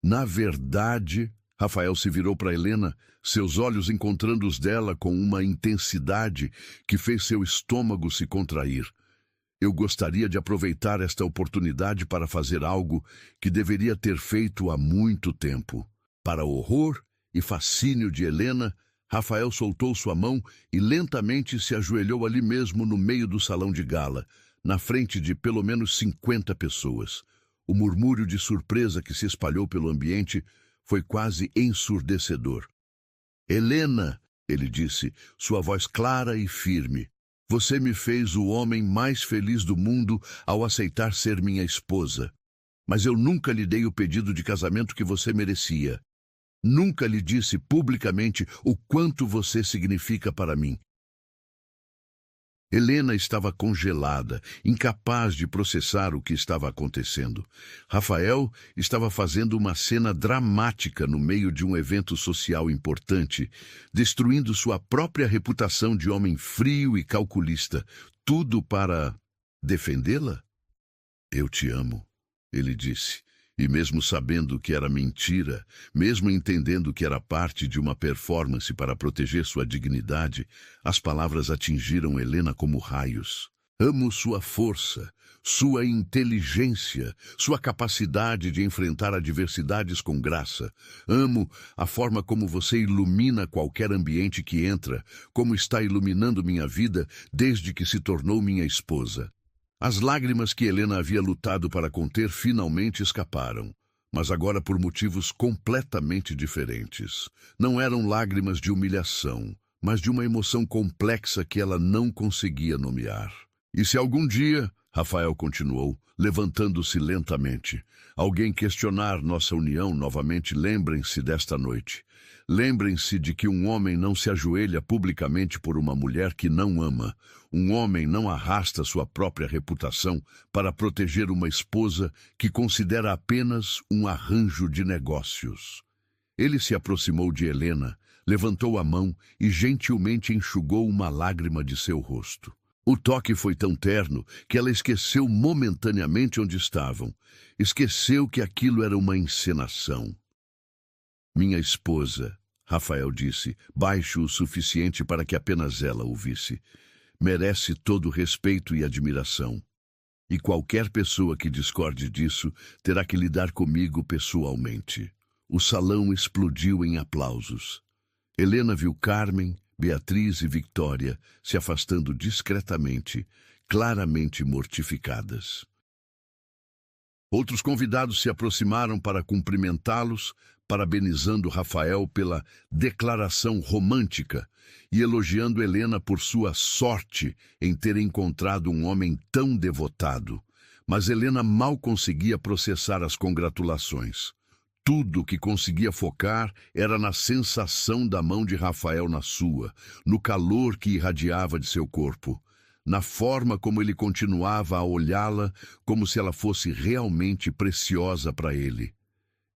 Na verdade, Rafael se virou para Helena, seus olhos encontrando os dela com uma intensidade que fez seu estômago se contrair. Eu gostaria de aproveitar esta oportunidade para fazer algo que deveria ter feito há muito tempo. Para horror e fascínio de Helena, Rafael soltou sua mão e lentamente se ajoelhou ali mesmo no meio do salão de gala, na frente de pelo menos 50 pessoas. O murmúrio de surpresa que se espalhou pelo ambiente foi quase ensurdecedor. Helena, ele disse, sua voz clara e firme, você me fez o homem mais feliz do mundo ao aceitar ser minha esposa. Mas eu nunca lhe dei o pedido de casamento que você merecia. Nunca lhe disse publicamente o quanto você significa para mim. Helena estava congelada, incapaz de processar o que estava acontecendo. Rafael estava fazendo uma cena dramática no meio de um evento social importante, destruindo sua própria reputação de homem frio e calculista. Tudo para defendê-la? Eu te amo, ele disse. E mesmo sabendo que era mentira, mesmo entendendo que era parte de uma performance para proteger sua dignidade, as palavras atingiram Helena como raios. Amo sua força, sua inteligência, sua capacidade de enfrentar adversidades com graça. Amo a forma como você ilumina qualquer ambiente que entra, como está iluminando minha vida desde que se tornou minha esposa. As lágrimas que Helena havia lutado para conter finalmente escaparam, mas agora por motivos completamente diferentes. Não eram lágrimas de humilhação, mas de uma emoção complexa que ela não conseguia nomear. E se algum dia, Rafael continuou, levantando-se lentamente, alguém questionar nossa união novamente, lembrem-se desta noite. Lembrem-se de que um homem não se ajoelha publicamente por uma mulher que não ama. Um homem não arrasta sua própria reputação para proteger uma esposa que considera apenas um arranjo de negócios. Ele se aproximou de Helena, levantou a mão e gentilmente enxugou uma lágrima de seu rosto. O toque foi tão terno que ela esqueceu momentaneamente onde estavam. Esqueceu que aquilo era uma encenação. Minha esposa, Rafael disse, baixo o suficiente para que apenas ela ouvisse, merece todo respeito e admiração. E qualquer pessoa que discorde disso terá que lidar comigo pessoalmente. O salão explodiu em aplausos. Helena viu Carmen, Beatriz e Victória se afastando discretamente, claramente mortificadas. Outros convidados se aproximaram para cumprimentá-los, parabenizando Rafael pela declaração romântica e elogiando Helena por sua sorte em ter encontrado um homem tão devotado. Mas Helena mal conseguia processar as congratulações. Tudo que conseguia focar era na sensação da mão de Rafael na sua, no calor que irradiava de seu corpo, na forma como ele continuava a olhá-la como se ela fosse realmente preciosa para ele.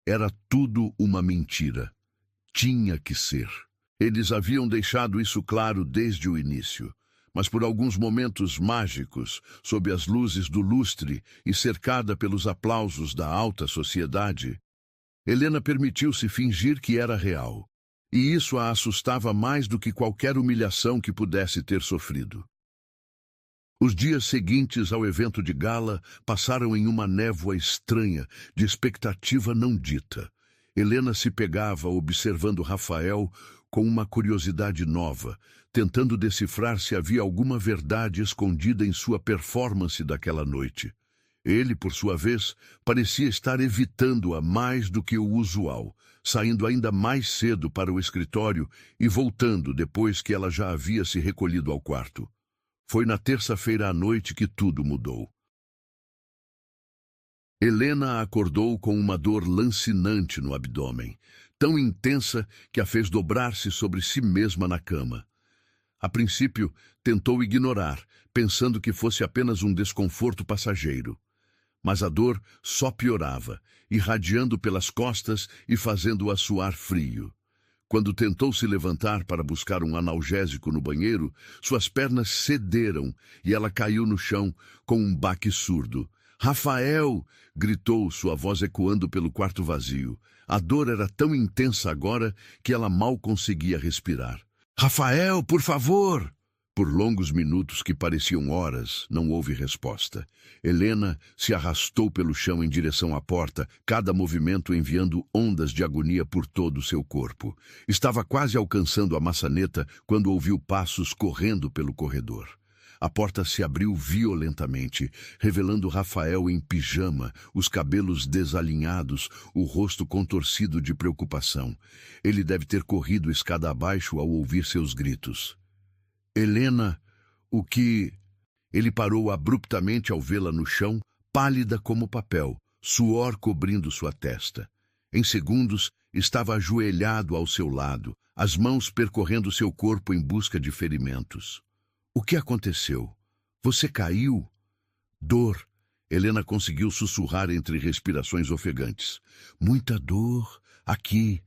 Era tudo uma mentira. Tinha que ser. Eles haviam deixado isso claro desde o início. Mas por alguns momentos mágicos, sob as luzes do lustre e cercada pelos aplausos da alta sociedade, Helena permitiu-se fingir que era real. E isso a assustava mais do que qualquer humilhação que pudesse ter sofrido. Os dias seguintes ao evento de gala passaram em uma névoa estranha, de expectativa não dita. Helena se pegava observando Rafael com uma curiosidade nova, tentando decifrar se havia alguma verdade escondida em sua performance daquela noite. Ele, por sua vez, parecia estar evitando-a mais do que o usual, saindo ainda mais cedo para o escritório e voltando depois que ela já havia se recolhido ao quarto. Foi na terça-feira à noite que tudo mudou. Helena acordou com uma dor lancinante no abdômen, tão intensa que a fez dobrar-se sobre si mesma na cama. A princípio, tentou ignorar, pensando que fosse apenas um desconforto passageiro. Mas a dor só piorava, irradiando pelas costas e fazendo-a suar frio. Quando tentou se levantar para buscar um analgésico no banheiro, suas pernas cederam e ela caiu no chão com um baque surdo. «Rafael!» gritou, sua voz ecoando pelo quarto vazio. A dor era tão intensa agora que ela mal conseguia respirar. «Rafael, por favor!» Por longos minutos que pareciam horas, não houve resposta. Helena se arrastou pelo chão em direção à porta, cada movimento enviando ondas de agonia por todo o seu corpo. Estava quase alcançando a maçaneta quando ouviu passos correndo pelo corredor. A porta se abriu violentamente, revelando Rafael em pijama, os cabelos desalinhados, o rosto contorcido de preocupação. Ele deve ter corrido escada abaixo ao ouvir seus gritos. Helena, o que... Ele parou abruptamente ao vê-la no chão, pálida como papel, suor cobrindo sua testa. Em segundos, estava ajoelhado ao seu lado, as mãos percorrendo seu corpo em busca de ferimentos. O que aconteceu? Você caiu? Dor. Helena conseguiu sussurrar entre respirações ofegantes. Muita dor. Aqui.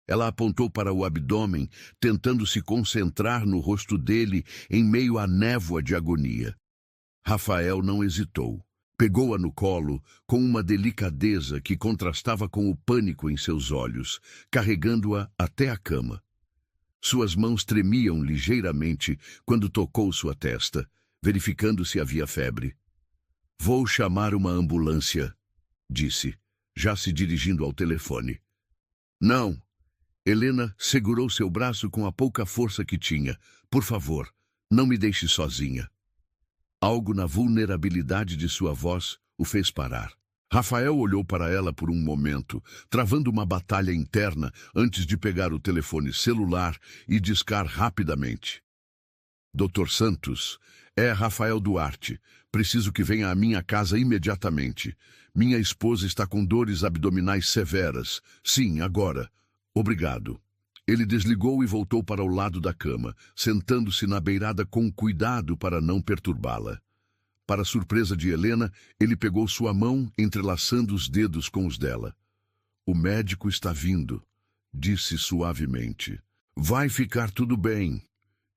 Ela apontou para o abdômen, tentando se concentrar no rosto dele em meio à névoa de agonia. Rafael não hesitou. Pegou-a no colo com uma delicadeza que contrastava com o pânico em seus olhos, carregando-a até a cama. Suas mãos tremiam ligeiramente quando tocou sua testa, verificando se havia febre. «Vou chamar uma ambulância», disse, já se dirigindo ao telefone. «Não». Helena segurou seu braço com a pouca força que tinha. «Por favor, não me deixe sozinha». Algo na vulnerabilidade de sua voz o fez parar. Rafael olhou para ela por um momento, travando uma batalha interna antes de pegar o telefone celular e discar rapidamente. «Dr. Santos, é Rafael Duarte. Preciso que venha à minha casa imediatamente. Minha esposa está com dores abdominais severas. Sim, agora. Obrigado». Ele desligou e voltou para o lado da cama, sentando-se na beirada com cuidado para não perturbá-la. Para surpresa de Helena, ele pegou sua mão, entrelaçando os dedos com os dela. «O médico está vindo», disse suavemente. «Vai ficar tudo bem».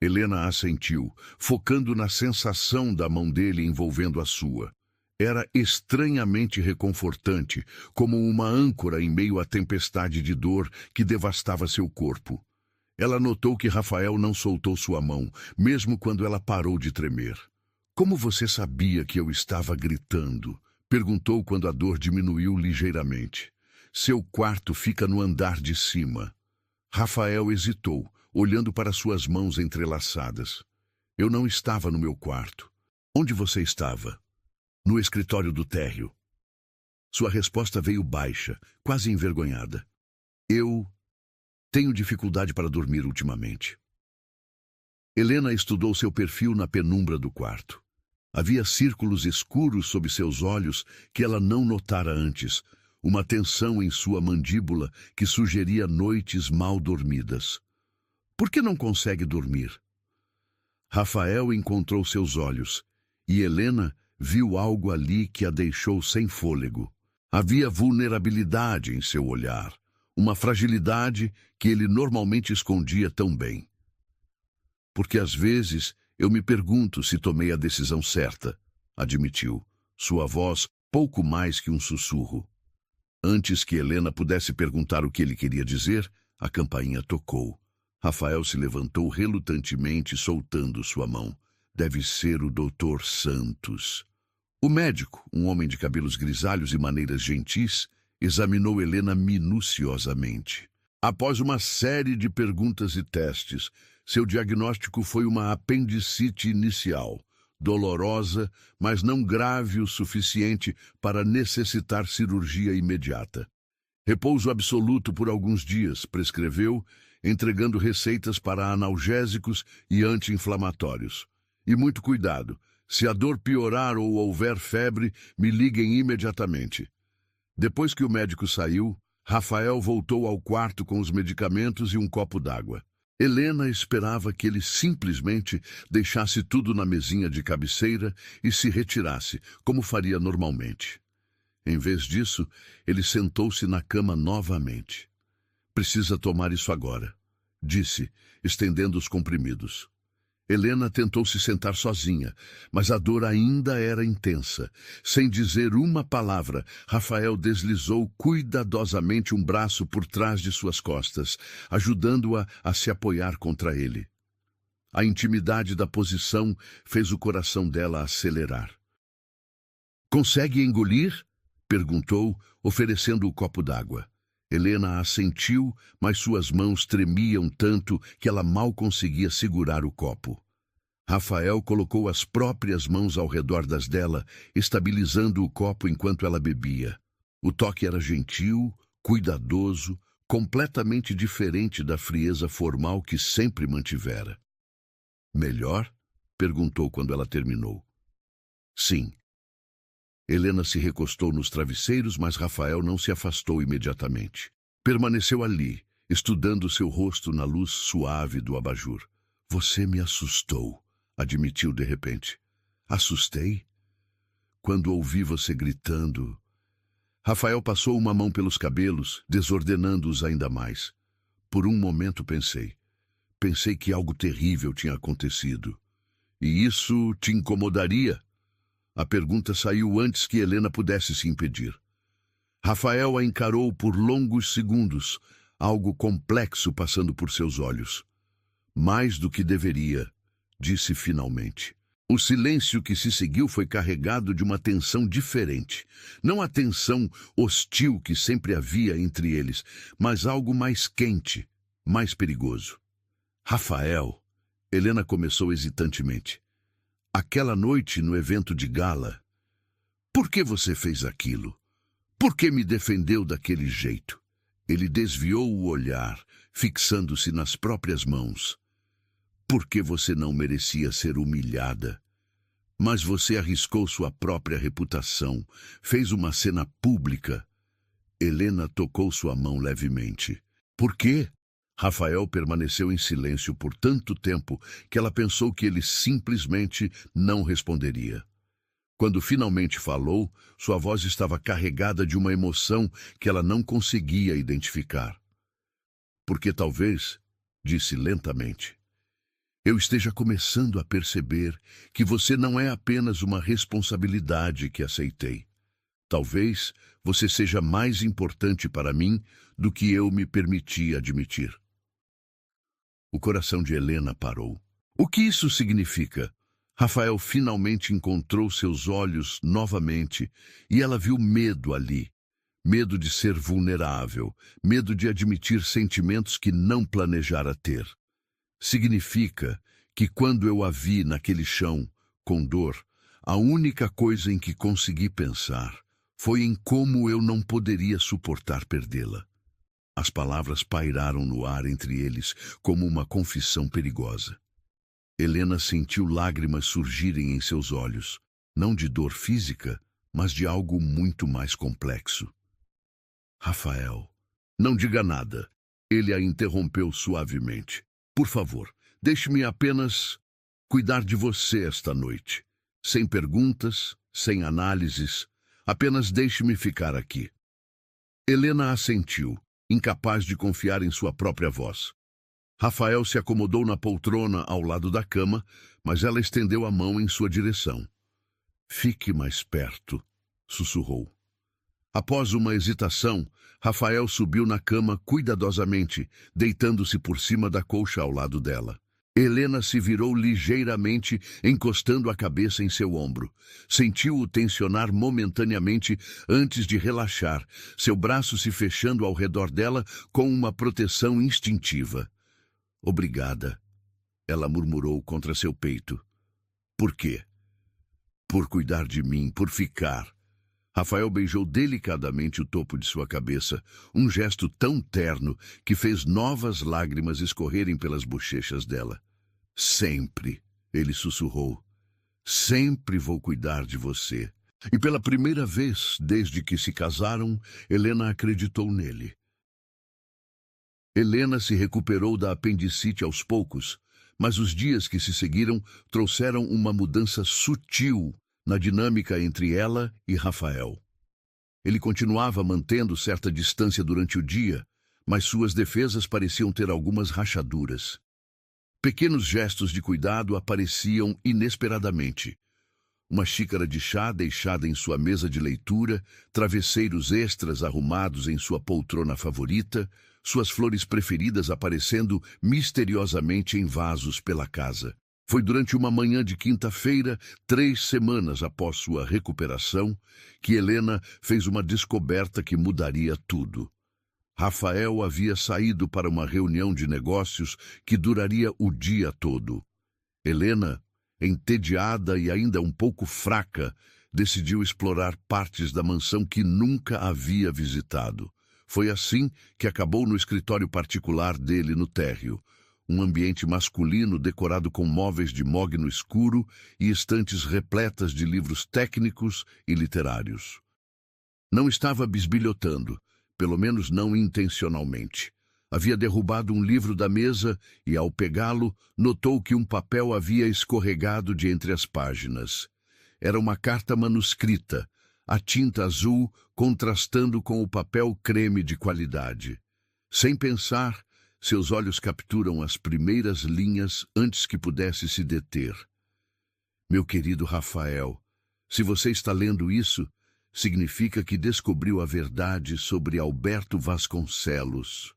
Helena assentiu, focando na sensação da mão dele envolvendo a sua. Era estranhamente reconfortante, como uma âncora em meio à tempestade de dor que devastava seu corpo. Ela notou que Rafael não soltou sua mão, mesmo quando ela parou de tremer. «Como você sabia que eu estava gritando?» perguntou quando a dor diminuiu ligeiramente. «Seu quarto fica no andar de cima». Rafael hesitou, olhando para suas mãos entrelaçadas. «Eu não estava no meu quarto. Onde você estava?» «No escritório do térreo». Sua resposta veio baixa, quase envergonhada. Eu tenho dificuldade para dormir ultimamente. Helena estudou seu perfil na penumbra do quarto. Havia círculos escuros sob seus olhos que ela não notara antes, uma tensão em sua mandíbula que sugeria noites mal dormidas. Por que não consegue dormir? Rafael encontrou seus olhos, e Helena viu algo ali que a deixou sem fôlego. Havia vulnerabilidade em seu olhar, uma fragilidade que ele normalmente escondia tão bem. Porque às vezes eu me pergunto se tomei a decisão certa, admitiu, sua voz pouco mais que um sussurro. Antes que Helena pudesse perguntar o que ele queria dizer, a campainha tocou. Rafael se levantou relutantemente, soltando sua mão. Deve ser o Dr. Santos. O médico, um homem de cabelos grisalhos e maneiras gentis, examinou Helena minuciosamente. Após uma série de perguntas e testes, seu diagnóstico foi uma apendicite inicial, dolorosa, mas não grave o suficiente para necessitar cirurgia imediata. Repouso absoluto por alguns dias, prescreveu, entregando receitas para analgésicos e anti-inflamatórios. E muito cuidado, se a dor piorar ou houver febre, me liguem imediatamente. Depois que o médico saiu, Rafael voltou ao quarto com os medicamentos e um copo d'água. Helena esperava que ele simplesmente deixasse tudo na mesinha de cabeceira e se retirasse, como faria normalmente. Em vez disso, ele sentou-se na cama novamente. Precisa tomar isso agora, disse, estendendo os comprimidos. Helena tentou se sentar sozinha, mas a dor ainda era intensa. Sem dizer uma palavra, Rafael deslizou cuidadosamente um braço por trás de suas costas, ajudando-a a se apoiar contra ele. A intimidade da posição fez o coração dela acelerar. "Consegue engolir?" perguntou, oferecendo o copo d'água. Helena assentiu, mas suas mãos tremiam tanto que ela mal conseguia segurar o copo. Rafael colocou as próprias mãos ao redor das dela, estabilizando o copo enquanto ela bebia. O toque era gentil, cuidadoso, completamente diferente da frieza formal que sempre mantivera. "Melhor?" perguntou quando ela terminou. "Sim." Helena se recostou nos travesseiros, mas Rafael não se afastou imediatamente. Permaneceu ali, estudando seu rosto na luz suave do abajur. "Você me assustou", admitiu de repente. "Assustei? Quando ouvi você gritando." Rafael passou uma mão pelos cabelos, desordenando-os ainda mais. Por um momento pensei que algo terrível tinha acontecido. "E isso te incomodaria?" A pergunta saiu antes que Helena pudesse se impedir. Rafael a encarou por longos segundos, algo complexo passando por seus olhos. "Mais do que deveria", disse finalmente. O silêncio que se seguiu foi carregado de uma tensão diferente. Não a tensão hostil que sempre havia entre eles, mas algo mais quente, mais perigoso. "Rafael", Helena começou hesitantemente. "Aquela noite no evento de gala. Por que você fez aquilo? Por que me defendeu daquele jeito?" Ele desviou o olhar, fixando-se nas próprias mãos. "Porque você não merecia ser humilhada. Mas você arriscou sua própria reputação, fez uma cena pública." Helena tocou sua mão levemente. "Por quê?" Rafael permaneceu em silêncio por tanto tempo que ela pensou que ele simplesmente não responderia. Quando finalmente falou, sua voz estava carregada de uma emoção que ela não conseguia identificar. "Porque talvez", disse lentamente, "eu esteja começando a perceber que você não é apenas uma responsabilidade que aceitei. Talvez você seja mais importante para mim do que eu me permiti admitir." O coração de Helena parou. O que isso significa? Rafael finalmente encontrou seus olhos novamente e ela viu medo ali. Medo de ser vulnerável, medo de admitir sentimentos que não planejara ter. "Significa que quando eu a vi naquele chão, com dor, a única coisa em que consegui pensar Foi em como eu não poderia suportar perdê-la. As palavras pairaram no ar entre eles como uma confissão perigosa. Helena sentiu lágrimas surgirem em seus olhos, não de dor física, mas de algo muito mais complexo. Rafael, não diga nada. Ele a interrompeu suavemente. Por favor, deixe-me apenas cuidar de você esta noite. Sem perguntas, sem análises, apenas deixe-me ficar aqui. Helena assentiu, incapaz de confiar em sua própria voz. Rafael se acomodou na poltrona ao lado da cama, mas ela estendeu a mão em sua direção. Fique mais perto, sussurrou. Após uma hesitação, Rafael subiu na cama cuidadosamente, deitando-se por cima da colcha ao lado dela. Helena se virou ligeiramente, encostando a cabeça em seu ombro. Sentiu-o tensionar momentaneamente antes de relaxar, seu braço se fechando ao redor dela com uma proteção instintiva. Obrigada, ela murmurou contra seu peito. Por quê? Por cuidar de mim, por ficar. Rafael beijou delicadamente o topo de sua cabeça, um gesto tão terno que fez novas lágrimas escorrerem pelas bochechas dela. Sempre, ele sussurrou, sempre vou cuidar de você. E pela primeira vez, desde que se casaram, Helena acreditou nele. Helena se recuperou da apendicite aos poucos, mas os dias que se seguiram trouxeram uma mudança sutil na dinâmica entre ela e Rafael. Ele continuava mantendo certa distância durante o dia, mas suas defesas pareciam ter algumas rachaduras. Pequenos gestos de cuidado apareciam inesperadamente. Uma xícara de chá deixada em sua mesa de leitura, travesseiros extras arrumados em sua poltrona favorita, suas flores preferidas aparecendo misteriosamente em vasos pela casa. Foi durante uma manhã de quinta-feira, 3 semanas após sua recuperação, que Helena fez uma descoberta que mudaria tudo. Rafael havia saído para uma reunião de negócios que duraria o dia todo. Helena, entediada e ainda um pouco fraca, decidiu explorar partes da mansão que nunca havia visitado. Foi assim que acabou no escritório particular dele no térreo. Um ambiente masculino decorado com móveis de mogno escuro e estantes repletas de livros técnicos e literários. Não estava bisbilhotando, pelo menos não intencionalmente. Havia derrubado um livro da mesa e, ao pegá-lo, notou que um papel havia escorregado de entre as páginas. Era uma carta manuscrita, a tinta azul contrastando com o papel creme de qualidade. Sem pensar, seus olhos capturam as primeiras linhas antes que pudesse se deter. Meu querido Rafael, se você está lendo isso, significa que descobriu a verdade sobre Alberto Vasconcelos.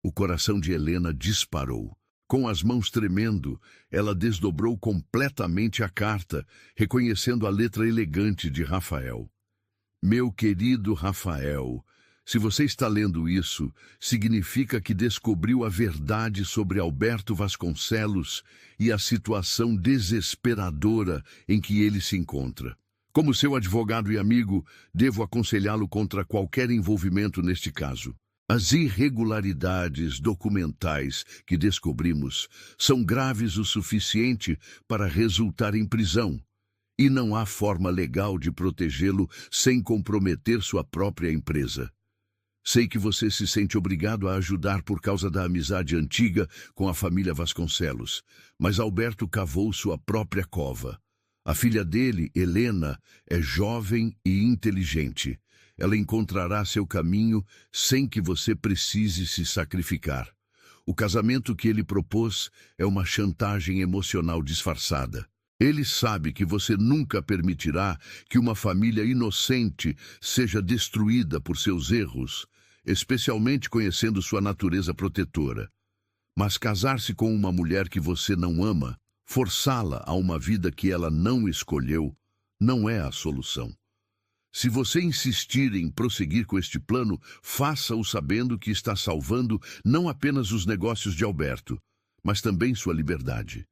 O coração de Helena disparou. Com as mãos tremendo, ela desdobrou completamente a carta, reconhecendo a letra elegante de Rafael. Meu querido Rafael, se você está lendo isso, significa que descobriu a verdade sobre Alberto Vasconcelos e a situação desesperadora em que ele se encontra. Como seu advogado e amigo, devo aconselhá-lo contra qualquer envolvimento neste caso. As irregularidades documentais que descobrimos são graves o suficiente para resultar em prisão, e não há forma legal de protegê-lo sem comprometer sua própria empresa. Sei que você se sente obrigado a ajudar por causa da amizade antiga com a família Vasconcelos, mas Alberto cavou sua própria cova. A filha dele, Helena, é jovem e inteligente. Ela encontrará seu caminho sem que você precise se sacrificar. O casamento que ele propôs é uma chantagem emocional disfarçada. Ele sabe que você nunca permitirá que uma família inocente seja destruída por seus erros, especialmente conhecendo sua natureza protetora. Mas casar-se com uma mulher que você não ama, forçá-la a uma vida que ela não escolheu, não é a solução. Se você insistir em prosseguir com este plano, faça-o sabendo que está salvando não apenas os negócios de Alberto, mas também sua liberdade.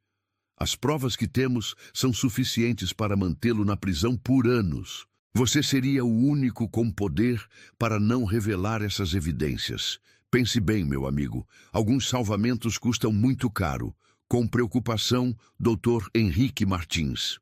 As provas que temos são suficientes para mantê-lo na prisão por anos. Você seria o único com poder para não revelar essas evidências. Pense bem, meu amigo. Alguns salvamentos custam muito caro. Com preocupação, Dr. Henrique Martins.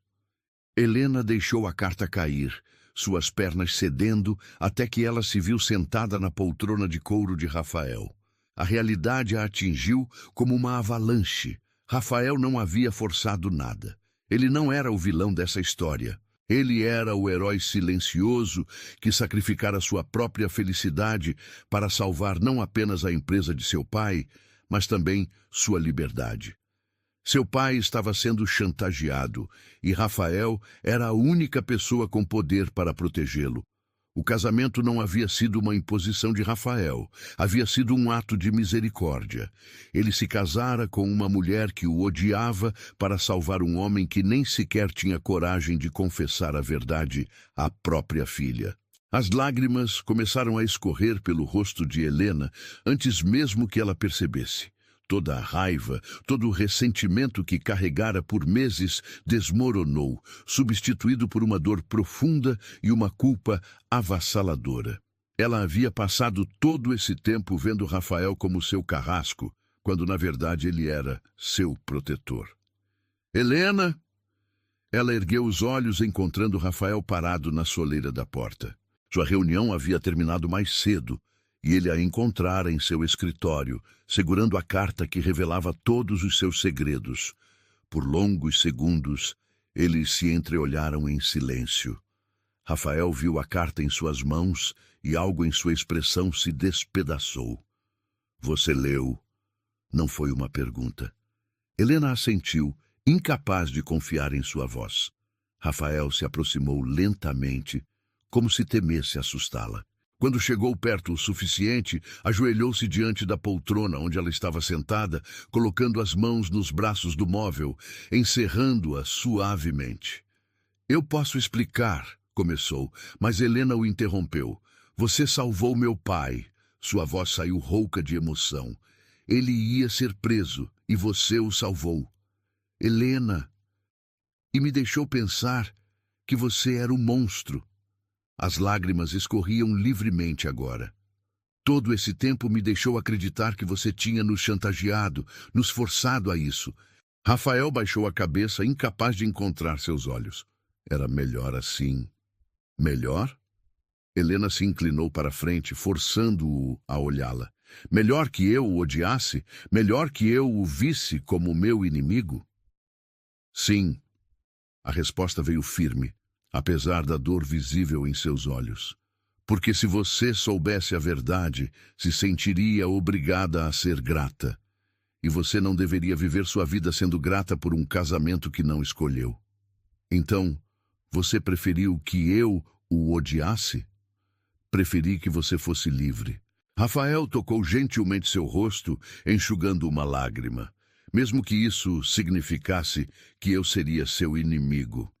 Helena deixou a carta cair, suas pernas cedendo até que ela se viu sentada na poltrona de couro de Rafael. A realidade a atingiu como uma avalanche. Rafael não havia forçado nada. Ele não era o vilão dessa história. Ele era o herói silencioso que sacrificara sua própria felicidade para salvar não apenas a empresa de seu pai, mas também sua liberdade. Seu pai estava sendo chantageado e Rafael era a única pessoa com poder para protegê-lo. O casamento não havia sido uma imposição de Rafael, havia sido um ato de misericórdia. Ele se casara com uma mulher que o odiava para salvar um homem que nem sequer tinha coragem de confessar a verdade à própria filha. As lágrimas começaram a escorrer pelo rosto de Helena antes mesmo que ela percebesse. Toda a raiva, todo o ressentimento que carregara por meses desmoronou, substituído por uma dor profunda e uma culpa avassaladora. Ela havia passado todo esse tempo vendo Rafael como seu carrasco, quando na verdade ele era seu protetor. Helena! Ela ergueu os olhos encontrando Rafael parado na soleira da porta. Sua reunião havia terminado mais cedo, e ele a encontrara em seu escritório, segurando a carta que revelava todos os seus segredos. Por longos segundos, eles se entreolharam em silêncio. Rafael viu a carta em suas mãos e algo em sua expressão se despedaçou. Você leu? Não foi uma pergunta. Helena assentiu, incapaz de confiar em sua voz. Rafael se aproximou lentamente, como se temesse assustá-la. Quando chegou perto o suficiente, ajoelhou-se diante da poltrona onde ela estava sentada, colocando as mãos nos braços do móvel, encerrando-a suavemente. Eu posso explicar, começou, mas Helena o interrompeu. Você salvou meu pai. Sua voz saiu rouca de emoção. Ele ia ser preso e você o salvou. Helena. E me deixou pensar que você era um monstro. As lágrimas escorriam livremente agora. Todo esse tempo me deixou acreditar que você tinha nos chantageado, nos forçado a isso. Rafael baixou a cabeça, incapaz de encontrar seus olhos. Era melhor assim. Melhor? Helena se inclinou para frente, forçando-o a olhá-la. Melhor que eu o odiasse? Melhor que eu o visse como meu inimigo? Sim. A resposta veio firme, apesar da dor visível em seus olhos. Porque se você soubesse a verdade, se sentiria obrigada a ser grata. E você não deveria viver sua vida sendo grata por um casamento que não escolheu. Então, você preferiu que eu o odiasse? Preferi que você fosse livre. Rafael tocou gentilmente seu rosto, enxugando uma lágrima, mesmo que isso significasse que eu seria seu inimigo.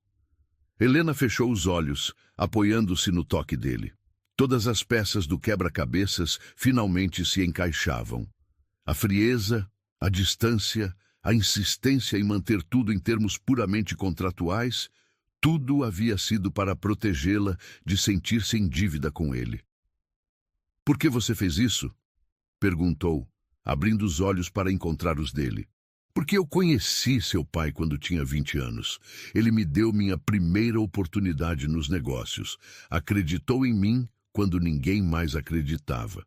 Helena fechou os olhos, apoiando-se no toque dele. Todas as peças do quebra-cabeças finalmente se encaixavam. A frieza, a distância, a insistência em manter tudo em termos puramente contratuais, tudo havia sido para protegê-la de sentir-se em dívida com ele. Por que você fez isso? Perguntou, abrindo os olhos para encontrar os dele. Porque eu conheci seu pai quando tinha 20 anos. Ele me deu minha primeira oportunidade nos negócios. Acreditou em mim quando ninguém mais acreditava.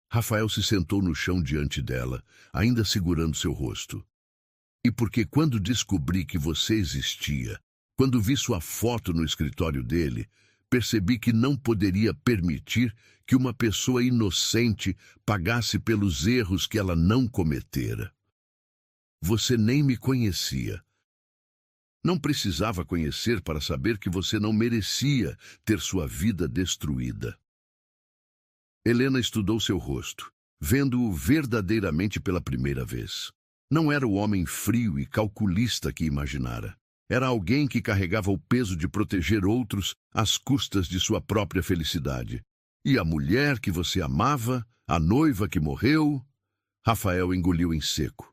Rafael se sentou no chão diante dela, ainda segurando seu rosto. E porque quando descobri que você existia, quando vi sua foto no escritório dele, percebi que não poderia permitir que uma pessoa inocente pagasse pelos erros que ela não cometera. Você nem me conhecia. Não precisava conhecer para saber que você não merecia ter sua vida destruída. Helena estudou seu rosto, vendo-o verdadeiramente pela primeira vez. Não era o homem frio e calculista que imaginara. Era alguém que carregava o peso de proteger outros às custas de sua própria felicidade. E a mulher que você amava, a noiva que morreu... Rafael engoliu em seco.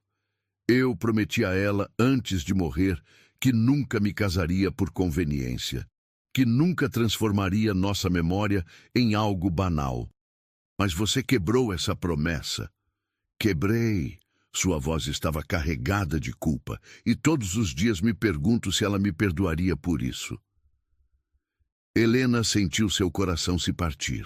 Eu prometi a ela, antes de morrer, que nunca me casaria por conveniência, que nunca transformaria nossa memória em algo banal. Mas você quebrou essa promessa. Quebrei. Sua voz estava carregada de culpa, e todos os dias me pergunto se ela me perdoaria por isso. Helena sentiu seu coração se partir.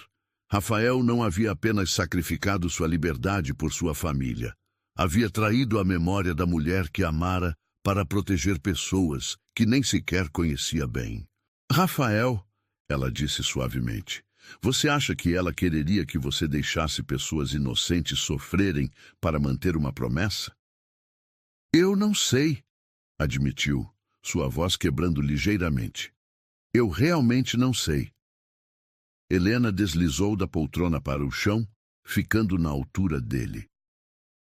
Rafael não havia apenas sacrificado sua liberdade por sua família. Havia traído a memória da mulher que amara para proteger pessoas que nem sequer conhecia bem. Rafael, ela disse suavemente, você acha que ela quereria que você deixasse pessoas inocentes sofrerem para manter uma promessa? Eu não sei, admitiu, sua voz quebrando ligeiramente. Eu realmente não sei. Helena deslizou da poltrona para o chão, ficando na altura dele.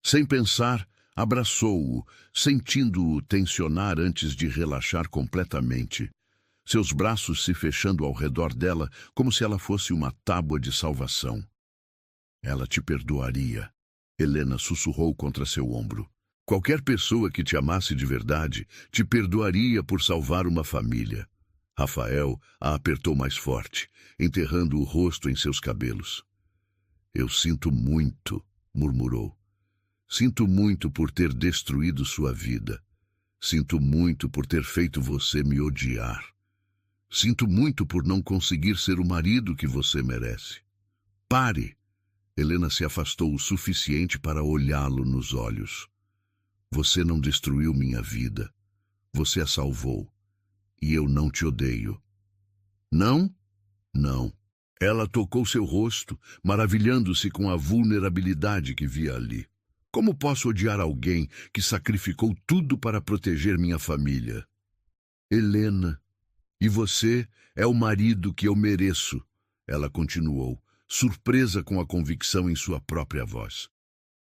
Sem pensar, abraçou-o, sentindo-o tensionar antes de relaxar completamente. Seus braços se fechando ao redor dela, como se ela fosse uma tábua de salvação. Ela te perdoaria, Helena sussurrou contra seu ombro. Qualquer pessoa que te amasse de verdade te perdoaria por salvar uma família. Rafael a apertou mais forte, enterrando o rosto em seus cabelos. Eu sinto muito, murmurou. Sinto muito por ter destruído sua vida. Sinto muito por ter feito você me odiar. Sinto muito por não conseguir ser o marido que você merece. Pare! Helena se afastou o suficiente para olhá-lo nos olhos. Você não destruiu minha vida. Você a salvou. E eu não te odeio. Não? Não. Ela tocou seu rosto, maravilhando-se com a vulnerabilidade que via ali. Como posso odiar alguém que sacrificou tudo para proteger minha família? Helena, e você é o marido que eu mereço, ela continuou, surpresa com a convicção em sua própria voz.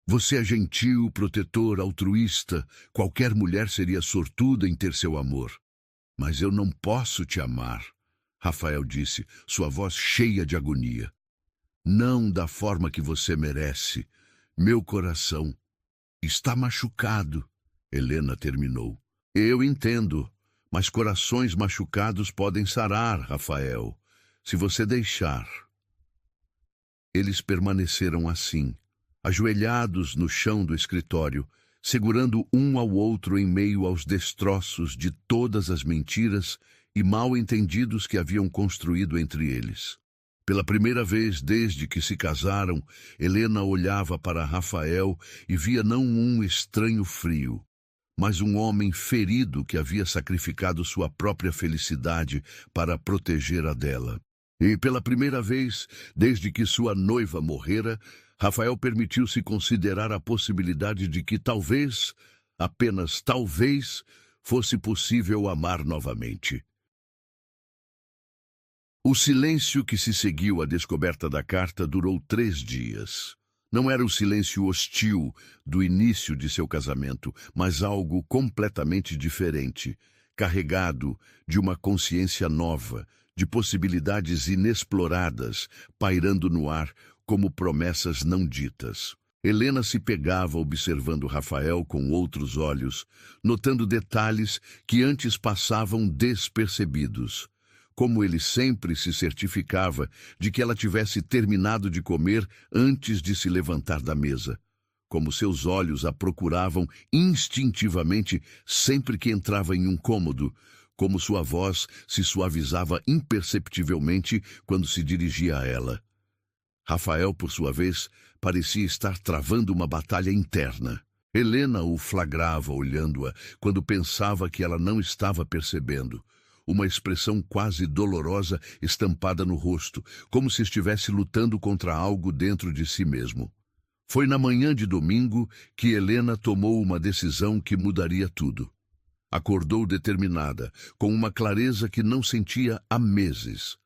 Você é gentil, protetor, altruísta. Qualquer mulher seria sortuda em ter seu amor. Mas eu não posso te amar, Rafael disse, sua voz cheia de agonia. Não da forma que você merece. Meu coração está machucado, Helena terminou. Eu entendo, mas corações machucados podem sarar, Rafael, se você deixar. Eles permaneceram assim, ajoelhados no chão do escritório, segurando um ao outro em meio aos destroços de todas as mentiras e mal-entendidos que haviam construído entre eles. Pela primeira vez desde que se casaram, Helena olhava para Rafael e via não um estranho frio, mas um homem ferido que havia sacrificado sua própria felicidade para proteger a dela. E pela primeira vez, desde que sua noiva morrera, Rafael permitiu-se considerar a possibilidade de que talvez, apenas talvez, fosse possível amar novamente. O silêncio que se seguiu à descoberta da carta durou 3 dias. Não era o silêncio hostil do início de seu casamento, mas algo completamente diferente, carregado de uma consciência nova, de possibilidades inexploradas, pairando no ar como promessas não ditas. Helena se pegava observando Rafael com outros olhos, notando detalhes que antes passavam despercebidos. Como ele sempre se certificava de que ela tivesse terminado de comer antes de se levantar da mesa. Como seus olhos a procuravam instintivamente sempre que entrava em um cômodo, como sua voz se suavizava imperceptivelmente quando se dirigia a ela. Rafael, por sua vez, parecia estar travando uma batalha interna. Helena o flagrava olhando-a quando pensava que ela não estava percebendo. Uma expressão quase dolorosa estampada no rosto, como se estivesse lutando contra algo dentro de si mesmo. Foi na manhã de domingo que Helena tomou uma decisão que mudaria tudo. Acordou determinada, com uma clareza que não sentia há meses.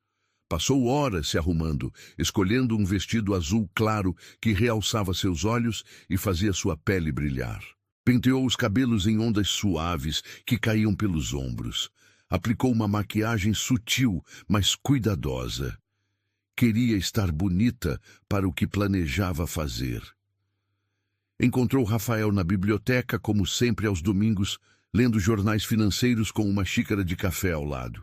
Passou horas se arrumando, escolhendo um vestido azul claro que realçava seus olhos e fazia sua pele brilhar. Penteou os cabelos em ondas suaves que caíam pelos ombros. Aplicou uma maquiagem sutil, mas cuidadosa. Queria estar bonita para o que planejava fazer. Encontrou Rafael na biblioteca, como sempre aos domingos, lendo jornais financeiros com uma xícara de café ao lado.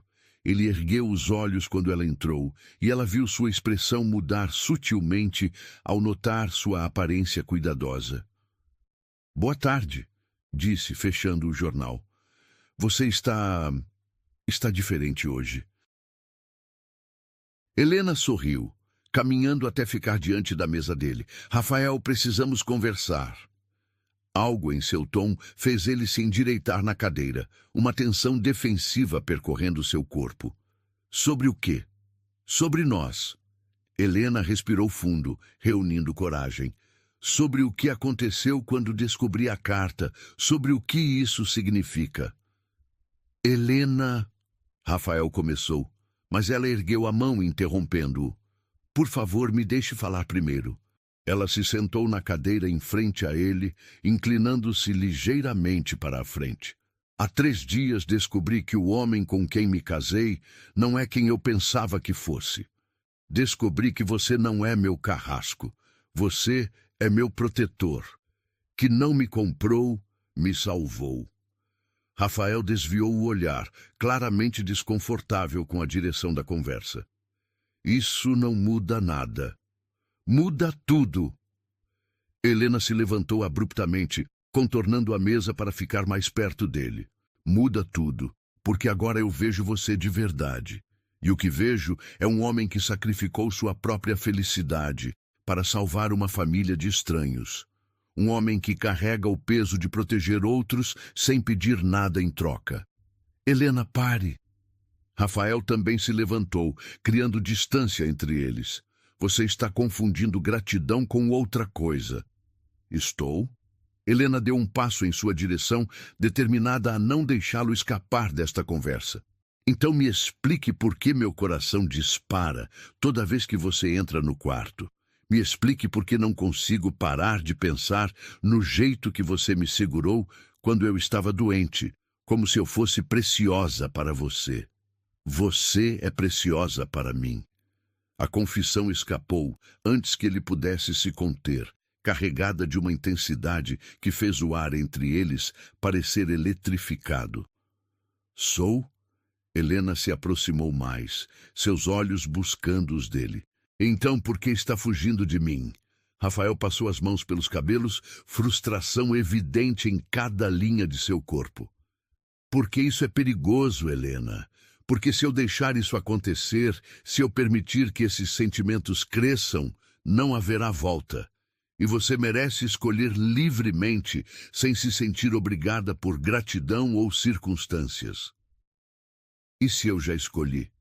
Ele ergueu os olhos quando ela entrou, e ela viu sua expressão mudar sutilmente ao notar sua aparência cuidadosa. "Boa tarde", disse, fechando o jornal. "Você está diferente hoje." Helena sorriu, caminhando até ficar diante da mesa dele. "Rafael, precisamos conversar." Algo em seu tom fez ele se endireitar na cadeira, uma tensão defensiva percorrendo seu corpo. "Sobre o quê?" "Sobre nós." Helena respirou fundo, reunindo coragem. "Sobre o que aconteceu quando descobri a carta, sobre o que isso significa." "Helena..." Rafael começou, mas ela ergueu a mão, interrompendo-o. "Por favor, me deixe falar primeiro." Ela se sentou na cadeira em frente a ele, inclinando-se ligeiramente para a frente. "Há 3 dias descobri que o homem com quem me casei não é quem eu pensava que fosse. Descobri que você não é meu carrasco. Você é meu protetor. Que não me comprou, me salvou." Rafael desviou o olhar, claramente desconfortável com a direção da conversa. "Isso não muda nada." "Muda tudo." Helena se levantou abruptamente, contornando a mesa para ficar mais perto dele. "Muda tudo, porque agora eu vejo você de verdade. E o que vejo é um homem que sacrificou sua própria felicidade para salvar uma família de estranhos. Um homem que carrega o peso de proteger outros sem pedir nada em troca." "Helena, pare." Rafael também se levantou, criando distância entre eles. "Você está confundindo gratidão com outra coisa." "Estou?" Helena deu um passo em sua direção, determinada a não deixá-lo escapar desta conversa. "Então me explique por que meu coração dispara toda vez que você entra no quarto. Me explique por que não consigo parar de pensar no jeito que você me segurou quando eu estava doente, como se eu fosse preciosa para você. Você é preciosa para mim." A confissão escapou antes que ele pudesse se conter, carregada de uma intensidade que fez o ar entre eles parecer eletrificado. "Sou?" Helena se aproximou mais, seus olhos buscando os dele. "Então por que está fugindo de mim?" Rafael passou as mãos pelos cabelos, frustração evidente em cada linha de seu corpo. "Porque isso é perigoso, Helena. Porque se eu deixar isso acontecer, se eu permitir que esses sentimentos cresçam, não haverá volta. E você merece escolher livremente, sem se sentir obrigada por gratidão ou circunstâncias." "E se eu já escolhi?"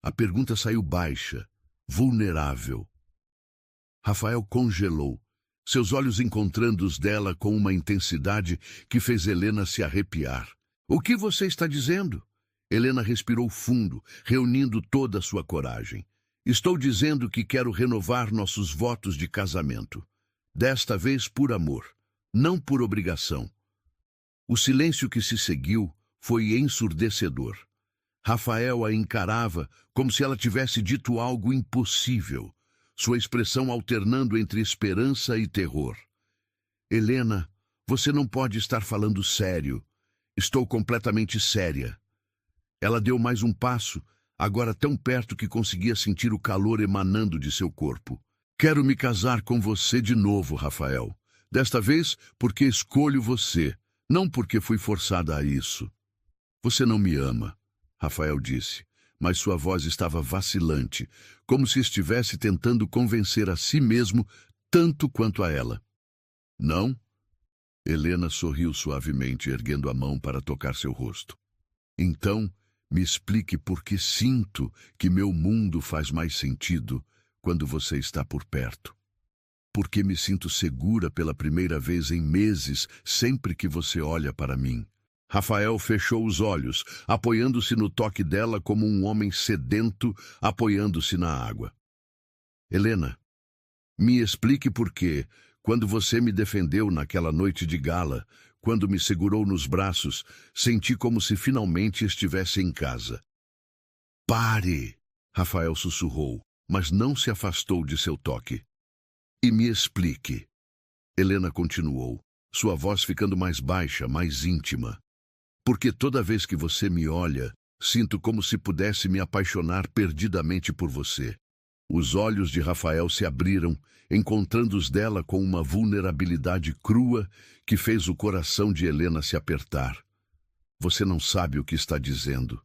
A pergunta saiu baixa, vulnerável. Rafael congelou, seus olhos encontrando os dela com uma intensidade que fez Helena se arrepiar. "O que você está dizendo?" Helena respirou fundo, reunindo toda a sua coragem. "Estou dizendo que quero renovar nossos votos de casamento. Desta vez por amor, não por obrigação." O silêncio que se seguiu foi ensurdecedor. Rafael a encarava como se ela tivesse dito algo impossível, sua expressão alternando entre esperança e terror. "Helena, você não pode estar falando sério." "Estou completamente séria." Ela deu mais um passo, agora tão perto que conseguia sentir o calor emanando de seu corpo. "Quero me casar com você de novo, Rafael. Desta vez porque escolho você, não porque fui forçada a isso." "Você não me ama", Rafael disse, mas sua voz estava vacilante, como se estivesse tentando convencer a si mesmo tanto quanto a ela. "Não?" Helena sorriu suavemente, erguendo a mão para tocar seu rosto. "Então, me explique por que sinto que meu mundo faz mais sentido quando você está por perto. Por que me sinto segura pela primeira vez em meses sempre que você olha para mim." Rafael fechou os olhos, apoiando-se no toque dela como um homem sedento apoiando-se na água. "Helena, me explique por que, quando você me defendeu naquela noite de gala, quando me segurou nos braços, senti como se finalmente estivesse em casa." "Pare!" Rafael sussurrou, mas não se afastou de seu toque. "E me explique." Helena continuou, sua voz ficando mais baixa, mais íntima. "Porque toda vez que você me olha, Sinto como se pudesse me apaixonar perdidamente por você. Os olhos de Rafael se abriram, encontrando os dela com uma vulnerabilidade crua que fez o coração de Helena se apertar. Você não sabe o que está dizendo.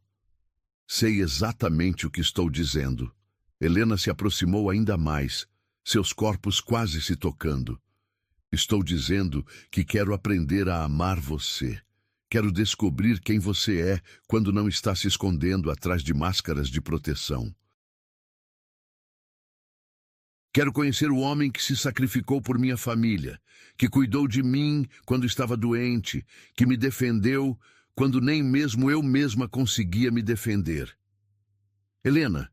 Sei exatamente o que estou dizendo. Helena se aproximou ainda mais, seus corpos quase se tocando. Estou dizendo que quero aprender a amar você. Quero descobrir quem você é quando não está se escondendo atrás de máscaras de proteção. Quero conhecer o homem que se sacrificou por minha família, que cuidou de mim quando estava doente, que me defendeu quando nem mesmo eu mesma conseguia me defender. Helena,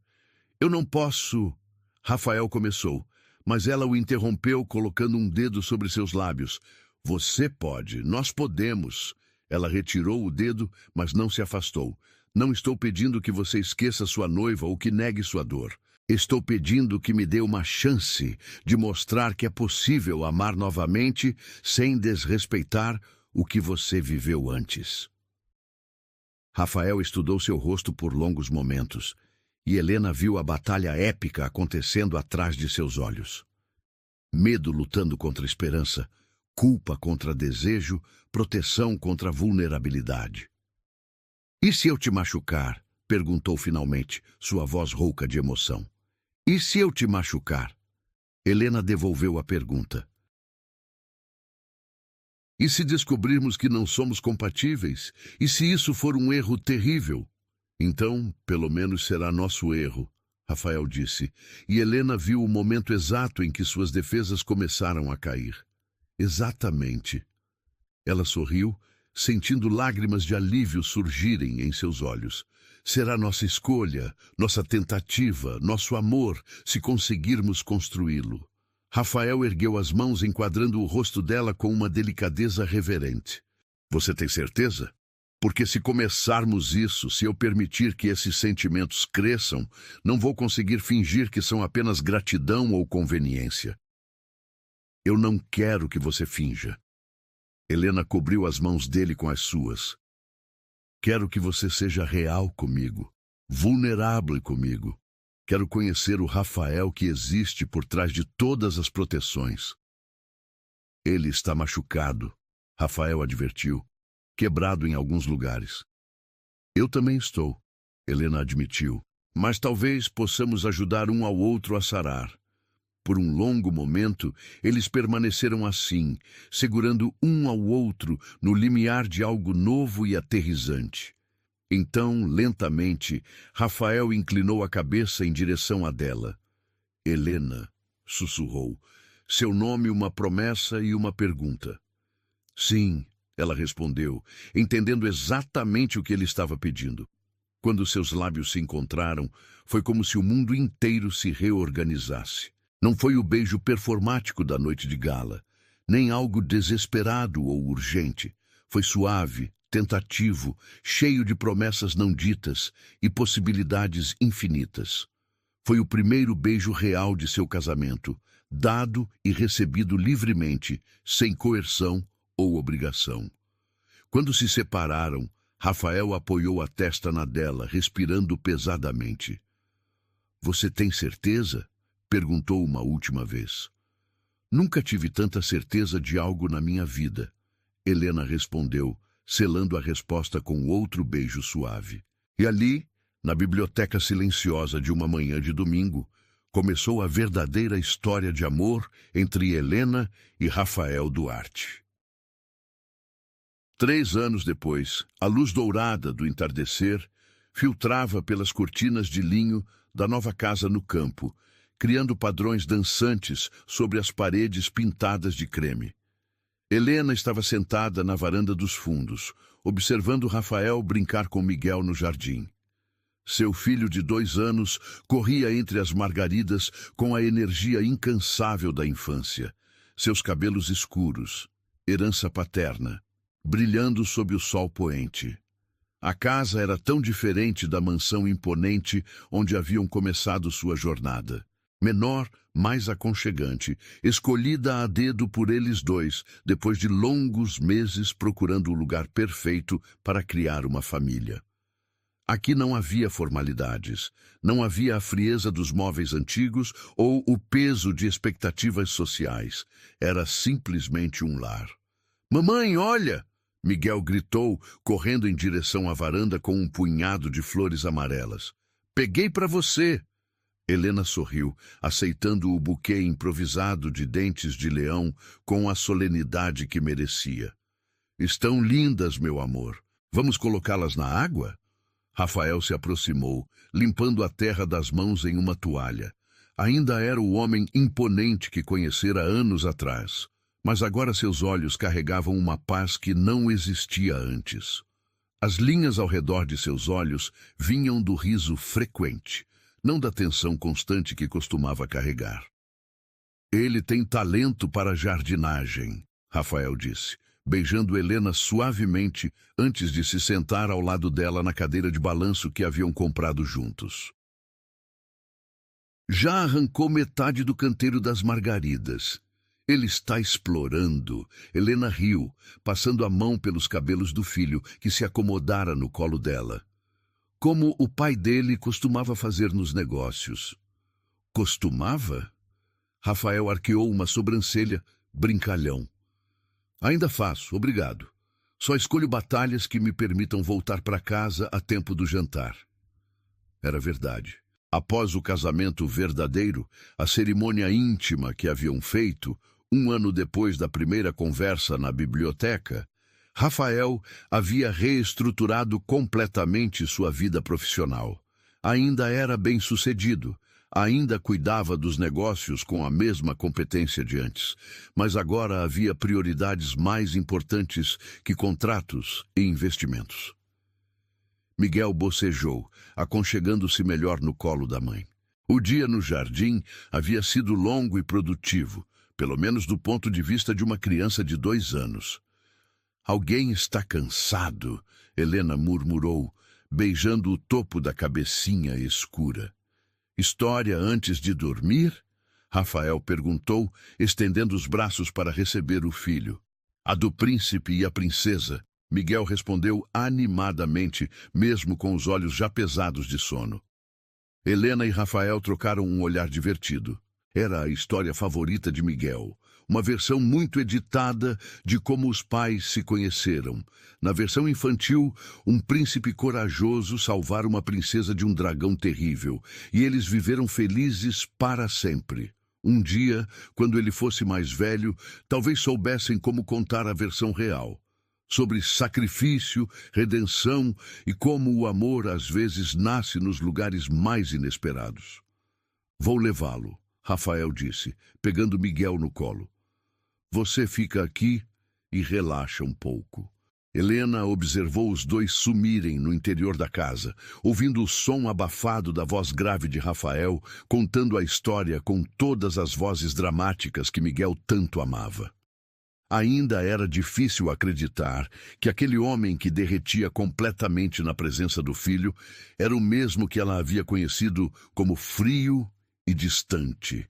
eu não posso... Rafael começou, mas ela o interrompeu colocando um dedo sobre seus lábios. Você pode, nós podemos. Ela retirou o dedo, mas não se afastou. Não estou pedindo que você esqueça sua noiva ou que negue sua dor. Estou pedindo que me dê uma chance de mostrar que é possível amar novamente sem desrespeitar o que você viveu antes. Rafael estudou seu rosto por longos momentos, e Helena viu a batalha épica acontecendo atrás de seus olhos. Medo lutando contra esperança, culpa contra desejo, proteção contra vulnerabilidade. E se eu te machucar? Perguntou finalmente, sua voz rouca de emoção. E se eu te machucar? Helena devolveu a pergunta. E se descobrirmos que não somos compatíveis? E se isso for um erro terrível? Então, pelo menos será nosso erro, Rafael disse, e Helena viu o momento exato em que suas defesas começaram a cair. Exatamente. Ela sorriu, sentindo lágrimas de alívio surgirem em seus olhos. Será nossa escolha, nossa tentativa, nosso amor, se conseguirmos construí-lo. Rafael ergueu as mãos enquadrando o rosto dela com uma delicadeza reverente. Você tem certeza? Porque se começarmos isso, se eu permitir que esses sentimentos cresçam, não vou conseguir fingir que são apenas gratidão ou conveniência. Eu não quero que você finja. Helena cobriu as mãos dele com as suas. Quero que você seja real comigo, vulnerável comigo. Quero conhecer o Rafael que existe por trás de todas as proteções. Ele está machucado, Rafael advertiu, quebrado em alguns lugares. Eu também estou, Helena admitiu, mas talvez possamos ajudar um ao outro a sarar. Por um longo momento, eles permaneceram assim, segurando um ao outro no limiar de algo novo e aterrizante. Então, lentamente, Rafael inclinou a cabeça em direção a dela. Helena, sussurrou, seu nome uma promessa e uma pergunta. Sim, ela respondeu, entendendo exatamente o que ele estava pedindo. Quando seus lábios se encontraram, foi como se o mundo inteiro se reorganizasse. Não foi o beijo performático da noite de gala, nem algo desesperado ou urgente. Foi suave, tentativo, cheio de promessas não ditas e possibilidades infinitas. Foi o primeiro beijo real de seu casamento, dado e recebido livremente, sem coerção ou obrigação. Quando se separaram, Rafael apoiou a testa na dela, respirando pesadamente. Você tem certeza? Perguntou uma última vez. Nunca tive tanta certeza de algo na minha vida, Helena respondeu, selando a resposta com outro beijo suave. E ali, na biblioteca silenciosa de uma manhã de domingo, começou a verdadeira história de amor entre Helena e Rafael Duarte. 3 anos depois, a luz dourada do entardecer filtrava pelas cortinas de linho da nova casa no campo, criando padrões dançantes sobre as paredes pintadas de creme. Helena estava sentada na varanda dos fundos, observando Rafael brincar com Miguel no jardim. Seu filho de 2 anos corria entre as margaridas com a energia incansável da infância, seus cabelos escuros, herança paterna, brilhando sob o sol poente. A casa era tão diferente da mansão imponente onde haviam começado sua jornada. Menor, mais aconchegante, escolhida a dedo por eles dois, depois de longos meses procurando o lugar perfeito para criar uma família. Aqui não havia formalidades, não havia a frieza dos móveis antigos ou o peso de expectativas sociais. Era simplesmente um lar. Mamãe, olha! Miguel gritou, correndo em direção à varanda com um punhado de flores amarelas. Peguei para você! Helena sorriu, aceitando o buquê improvisado de dentes de leão com a solenidade que merecia. Estão lindas, meu amor. Vamos colocá-las na água? Rafael se aproximou, limpando a terra das mãos em uma toalha. Ainda era o homem imponente que conhecera anos atrás, mas agora seus olhos carregavam uma paz que não existia antes. As linhas ao redor de seus olhos vinham do riso frequente, não da tensão constante que costumava carregar. Ele tem talento para jardinagem, Rafael disse, beijando Helena suavemente antes de se sentar ao lado dela na cadeira de balanço que haviam comprado juntos. Já arrancou metade do canteiro das margaridas. Ele está explorando. Helena riu, passando a mão pelos cabelos do filho, que se acomodara no colo dela. Como o pai dele costumava fazer nos negócios. Costumava? Rafael arqueou uma sobrancelha, brincalhão. Ainda faço, obrigado. Só escolho batalhas que me permitam voltar para casa a tempo do jantar. Era verdade. Após o casamento verdadeiro, a cerimônia íntima que haviam feito, 1 ano depois da primeira conversa na biblioteca, Rafael havia reestruturado completamente sua vida profissional. Ainda era bem-sucedido, ainda cuidava dos negócios com a mesma competência de antes, mas agora havia prioridades mais importantes que contratos e investimentos. Miguel bocejou, aconchegando-se melhor no colo da mãe. O dia no jardim havia sido longo e produtivo, pelo menos do ponto de vista de uma criança de 2 anos. Alguém está cansado, Helena murmurou, beijando o topo da cabecinha escura. História antes de dormir? Rafael perguntou, estendendo os braços para receber o filho. A do príncipe e a princesa. Miguel respondeu animadamente, mesmo com os olhos já pesados de sono. Helena e Rafael trocaram um olhar divertido. Era a história favorita de Miguel, uma versão muito editada de como os pais se conheceram. Na versão infantil, um príncipe corajoso salvara uma princesa de um dragão terrível, e eles viveram felizes para sempre. Um dia, quando ele fosse mais velho, talvez soubessem como contar a versão real. Sobre sacrifício, redenção e como o amor às vezes nasce nos lugares mais inesperados. Vou levá-lo, Rafael disse, pegando Miguel no colo. Você fica aqui e relaxa um pouco. Helena observou os dois sumirem no interior da casa, ouvindo o som abafado da voz grave de Rafael, contando a história com todas as vozes dramáticas que Miguel tanto amava. Ainda era difícil acreditar que aquele homem que derretia completamente na presença do filho era o mesmo que ela havia conhecido como frio e distante.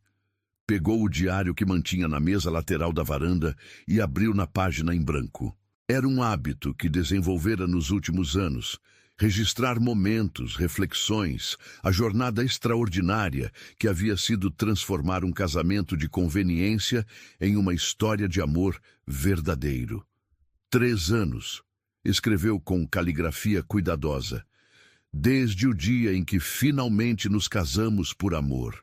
Pegou o diário que mantinha na mesa lateral da varanda e abriu na página em branco. Era um hábito que desenvolvera nos últimos anos, registrar momentos, reflexões, a jornada extraordinária que havia sido transformar um casamento de conveniência em uma história de amor verdadeiro. 3 anos, escreveu com caligrafia cuidadosa, desde o dia em que finalmente nos casamos por amor.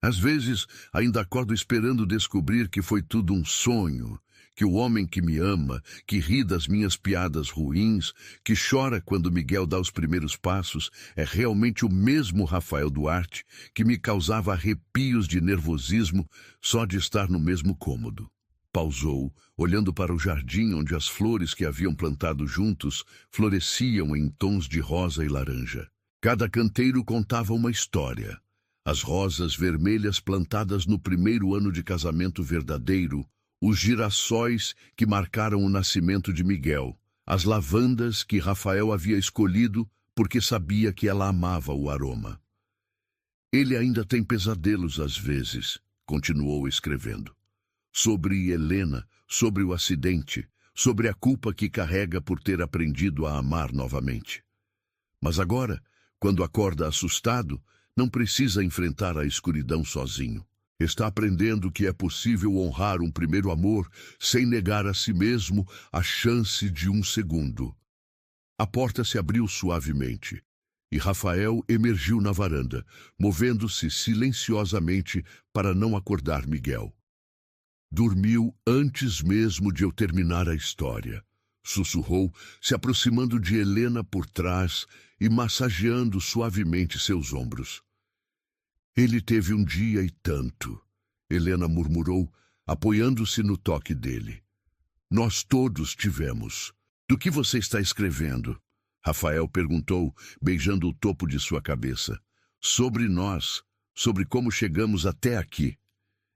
Às vezes, ainda acordo esperando descobrir que foi tudo um sonho, que o homem que me ama, que ri das minhas piadas ruins, que chora quando Miguel dá os primeiros passos, é realmente o mesmo Rafael Duarte que me causava arrepios de nervosismo só de estar no mesmo cômodo. Pausou, olhando para o jardim onde as flores que haviam plantado juntos floresciam em tons de rosa e laranja. Cada canteiro contava uma história. As rosas vermelhas plantadas no primeiro ano de casamento verdadeiro, os girassóis que marcaram o nascimento de Miguel, as lavandas que Rafael havia escolhido porque sabia que ela amava o aroma. Ele ainda tem pesadelos às vezes, continuou escrevendo. Sobre Helena, sobre o acidente, sobre a culpa que carrega por ter aprendido a amar novamente. Mas agora, quando acorda assustado, não precisa enfrentar a escuridão sozinho. Está aprendendo que é possível honrar um primeiro amor sem negar a si mesmo a chance de um segundo. A porta se abriu suavemente e Rafael emergiu na varanda, movendo-se silenciosamente para não acordar Miguel. Dormiu antes mesmo de eu terminar a história, sussurrou, se aproximando de Helena por trás e massageando suavemente seus ombros. Ele teve um dia e tanto, Helena murmurou, apoiando-se no toque dele. Nós todos tivemos. Do que você está escrevendo? Rafael perguntou, beijando o topo de sua cabeça. Sobre nós, sobre como chegamos até aqui.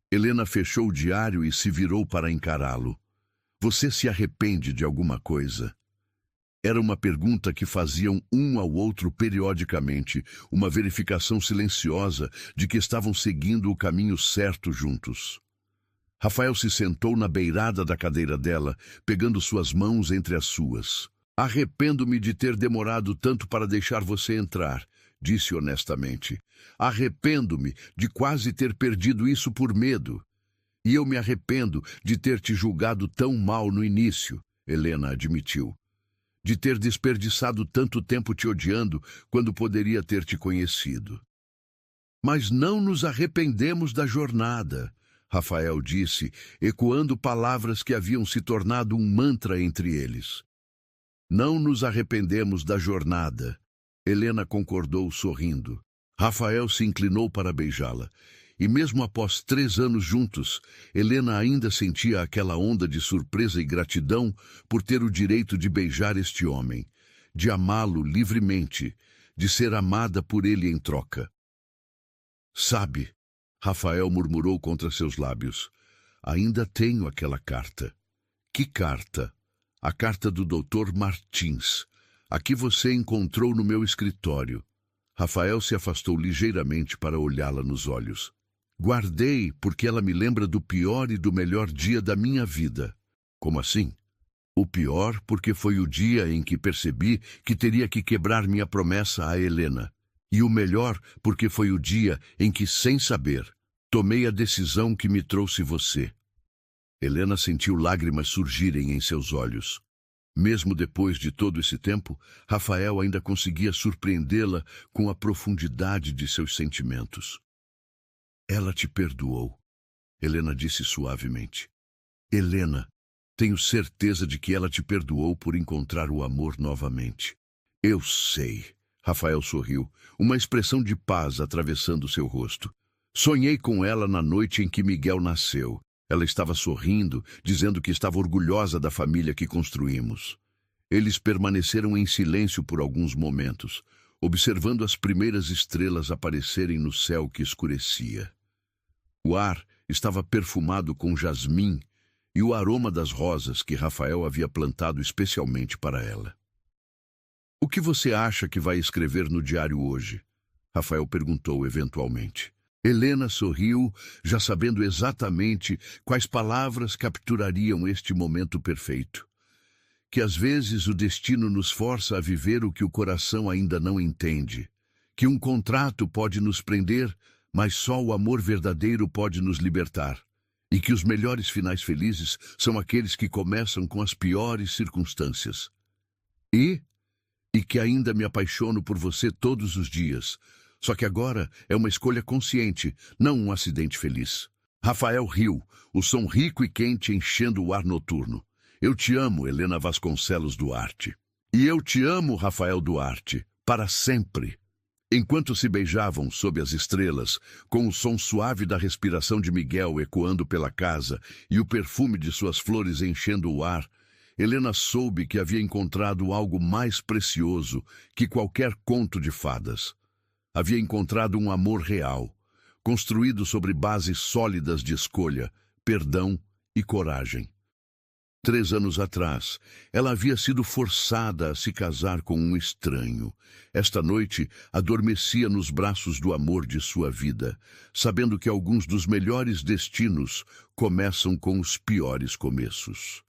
Helena fechou o diário e se virou para encará-lo. Você se arrepende de alguma coisa? Era uma pergunta que faziam um ao outro periodicamente, uma verificação silenciosa de que estavam seguindo o caminho certo juntos. Rafael se sentou na beirada da cadeira dela, pegando suas mãos entre as suas. Arrependo-me de ter demorado tanto para deixar você entrar, disse honestamente. Arrependo-me de quase ter perdido isso por medo. E eu me arrependo de ter te julgado tão mal no início, Helena admitiu. De ter desperdiçado tanto tempo te odiando quando poderia ter te conhecido. Mas não nos arrependemos da jornada, Rafael disse, ecoando palavras que haviam se tornado um mantra entre eles. Não nos arrependemos da jornada, Helena concordou sorrindo. Rafael se inclinou para beijá-la. E mesmo após 3 anos juntos, Helena ainda sentia aquela onda de surpresa e gratidão por ter o direito de beijar este homem, de amá-lo livremente, de ser amada por ele em troca. Sabe, Rafael murmurou contra seus lábios, ainda tenho aquela carta. Que carta? A carta do Dr. Martins, a que você encontrou no meu escritório. Rafael se afastou ligeiramente para olhá-la nos olhos. Guardei porque ela me lembra do pior e do melhor dia da minha vida. Como assim? O pior porque foi o dia em que percebi que teria que quebrar minha promessa a Helena. E o melhor porque foi o dia em que, sem saber, tomei a decisão que me trouxe você. Helena sentiu lágrimas surgirem em seus olhos. Mesmo depois de todo esse tempo, Rafael ainda conseguia surpreendê-la com a profundidade de seus sentimentos. Ela te perdoou, Helena disse suavemente. Helena, tenho certeza de que ela te perdoou por encontrar o amor novamente. Eu sei, Rafael sorriu, uma expressão de paz atravessando seu rosto. Sonhei com ela na noite em que Miguel nasceu. Ela estava sorrindo, dizendo que estava orgulhosa da família que construímos. Eles permaneceram em silêncio por alguns momentos, observando as primeiras estrelas aparecerem no céu que escurecia. O ar estava perfumado com jasmim e o aroma das rosas que Rafael havia plantado especialmente para ela. O que você acha que vai escrever no diário hoje? Rafael perguntou eventualmente. Helena sorriu, já sabendo exatamente quais palavras capturariam este momento perfeito. Que às vezes o destino nos força a viver o que o coração ainda não entende. Que um contrato pode nos prender, mas só o amor verdadeiro pode nos libertar. E que os melhores finais felizes são aqueles que começam com as piores circunstâncias. E que ainda me apaixono por você todos os dias. Só que agora é uma escolha consciente, não um acidente feliz. Rafael riu, o som rico e quente enchendo o ar noturno. Eu te amo, Helena Vasconcelos Duarte. E eu te amo, Rafael Duarte, para sempre. Enquanto se beijavam sob as estrelas, com o som suave da respiração de Miguel ecoando pela casa e o perfume de suas flores enchendo o ar, Helena soube que havia encontrado algo mais precioso que qualquer conto de fadas. Havia encontrado um amor real, construído sobre bases sólidas de escolha, perdão e coragem. 3 anos atrás, ela havia sido forçada a se casar com um estranho. Esta noite, adormecia nos braços do amor de sua vida, sabendo que alguns dos melhores destinos começam com os piores começos.